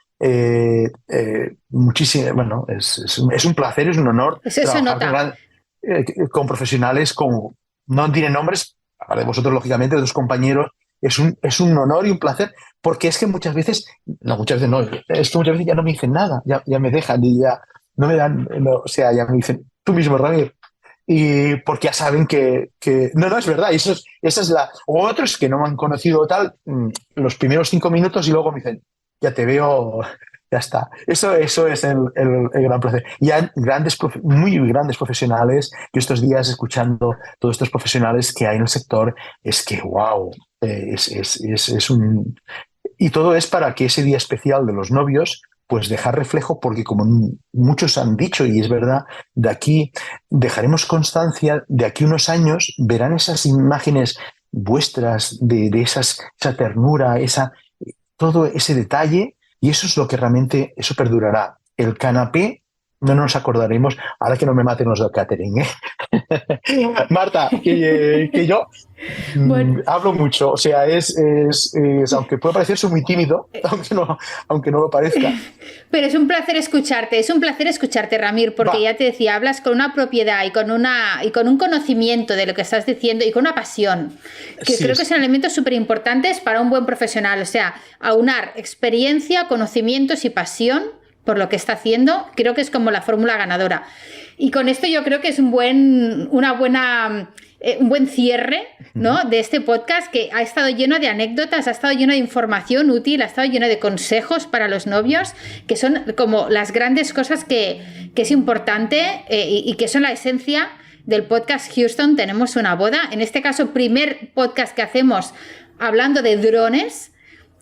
Muchísimo, bueno, es un placer, es un honor Eso se trabajar nota. con profesionales como, no tienen nombres, aparte de vosotros, lógicamente, de tus compañeros. Es un honor y un placer, porque es que muchas veces no, es que muchas veces ya no me dicen nada, ya me dejan y ya no me dan, no, o sea, ya me dicen, tú mismo, Ramiro, y porque ya saben que no, es verdad, esa es o otros que no me han conocido tal, los primeros 5 minutos y luego me dicen, ya te veo, ya está. Eso es el gran placer. Y hay muy grandes profesionales, yo estos días escuchando todos estos profesionales que hay en el sector, es que, wow, es un... Y todo es para que ese día especial de los novios pues dejar reflejo, porque como muchos han dicho, y es verdad, de aquí dejaremos constancia, de aquí unos años verán esas imágenes vuestras de esa ternura, todo ese detalle, y eso es lo que realmente, eso perdurará. El canapé, no nos acordaremos, ahora que no me maten los del catering, ¿eh? Marta, que yo Bueno, hablo mucho, o sea, aunque puede parecer, soy muy tímido, aunque no lo parezca. pero es un placer escucharte, Ramir, Va, porque ya te decía, hablas con una propiedad y con un conocimiento de lo que estás diciendo y con una pasión, que sí, creo que son elementos súper importantes para un buen profesional. O sea, aunar experiencia, conocimientos y pasión por lo que está haciendo, creo que es como la fórmula ganadora. Y con esto yo creo que es un buen cierre, ¿no?, de este podcast, que ha estado lleno de anécdotas, ha estado lleno de información útil, ha estado lleno de consejos para los novios, que son como las grandes cosas que es importante y que son la esencia del podcast Houston Tenemos una boda. En este caso, primer podcast que hacemos hablando de drones,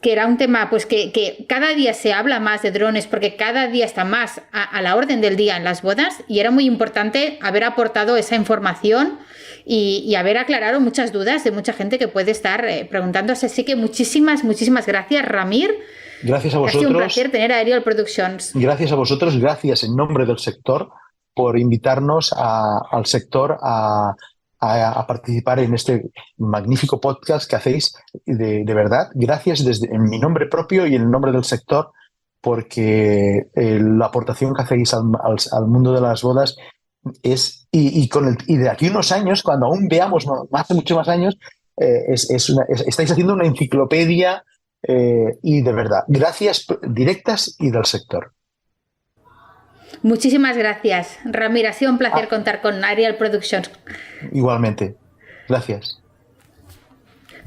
que era un tema pues que cada día se habla más de drones porque cada día está más a la orden del día en las bodas, y era muy importante haber aportado esa información y haber aclarado muchas dudas de mucha gente que puede estar preguntándose. Así que muchísimas gracias, Ramir. Gracias a vosotros. Ha sido un placer tener a Aerial Productions. Gracias a vosotros, gracias en nombre del sector por invitarnos al sector a participar en este magnífico podcast que hacéis. De verdad, gracias en mi nombre propio y en el nombre del sector, porque la aportación que hacéis al mundo de las bodas es, y de aquí a unos años, cuando aún veamos mucho más años, estáis haciendo una enciclopedia, y de verdad, gracias directas y del sector. Muchísimas gracias, Ramir. Ha sido un placer contar con Aerial Productions. Igualmente. Gracias.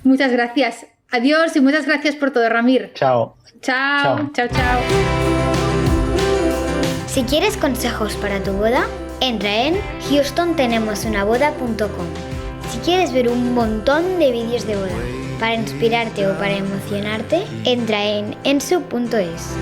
Muchas gracias. Adiós y muchas gracias por todo, Ramir. Chao. Chao. Si quieres consejos para tu boda, entra en houstontenemosunaboda.com. Si quieres ver un montón de vídeos de boda para inspirarte o para emocionarte, entra en ensu.es.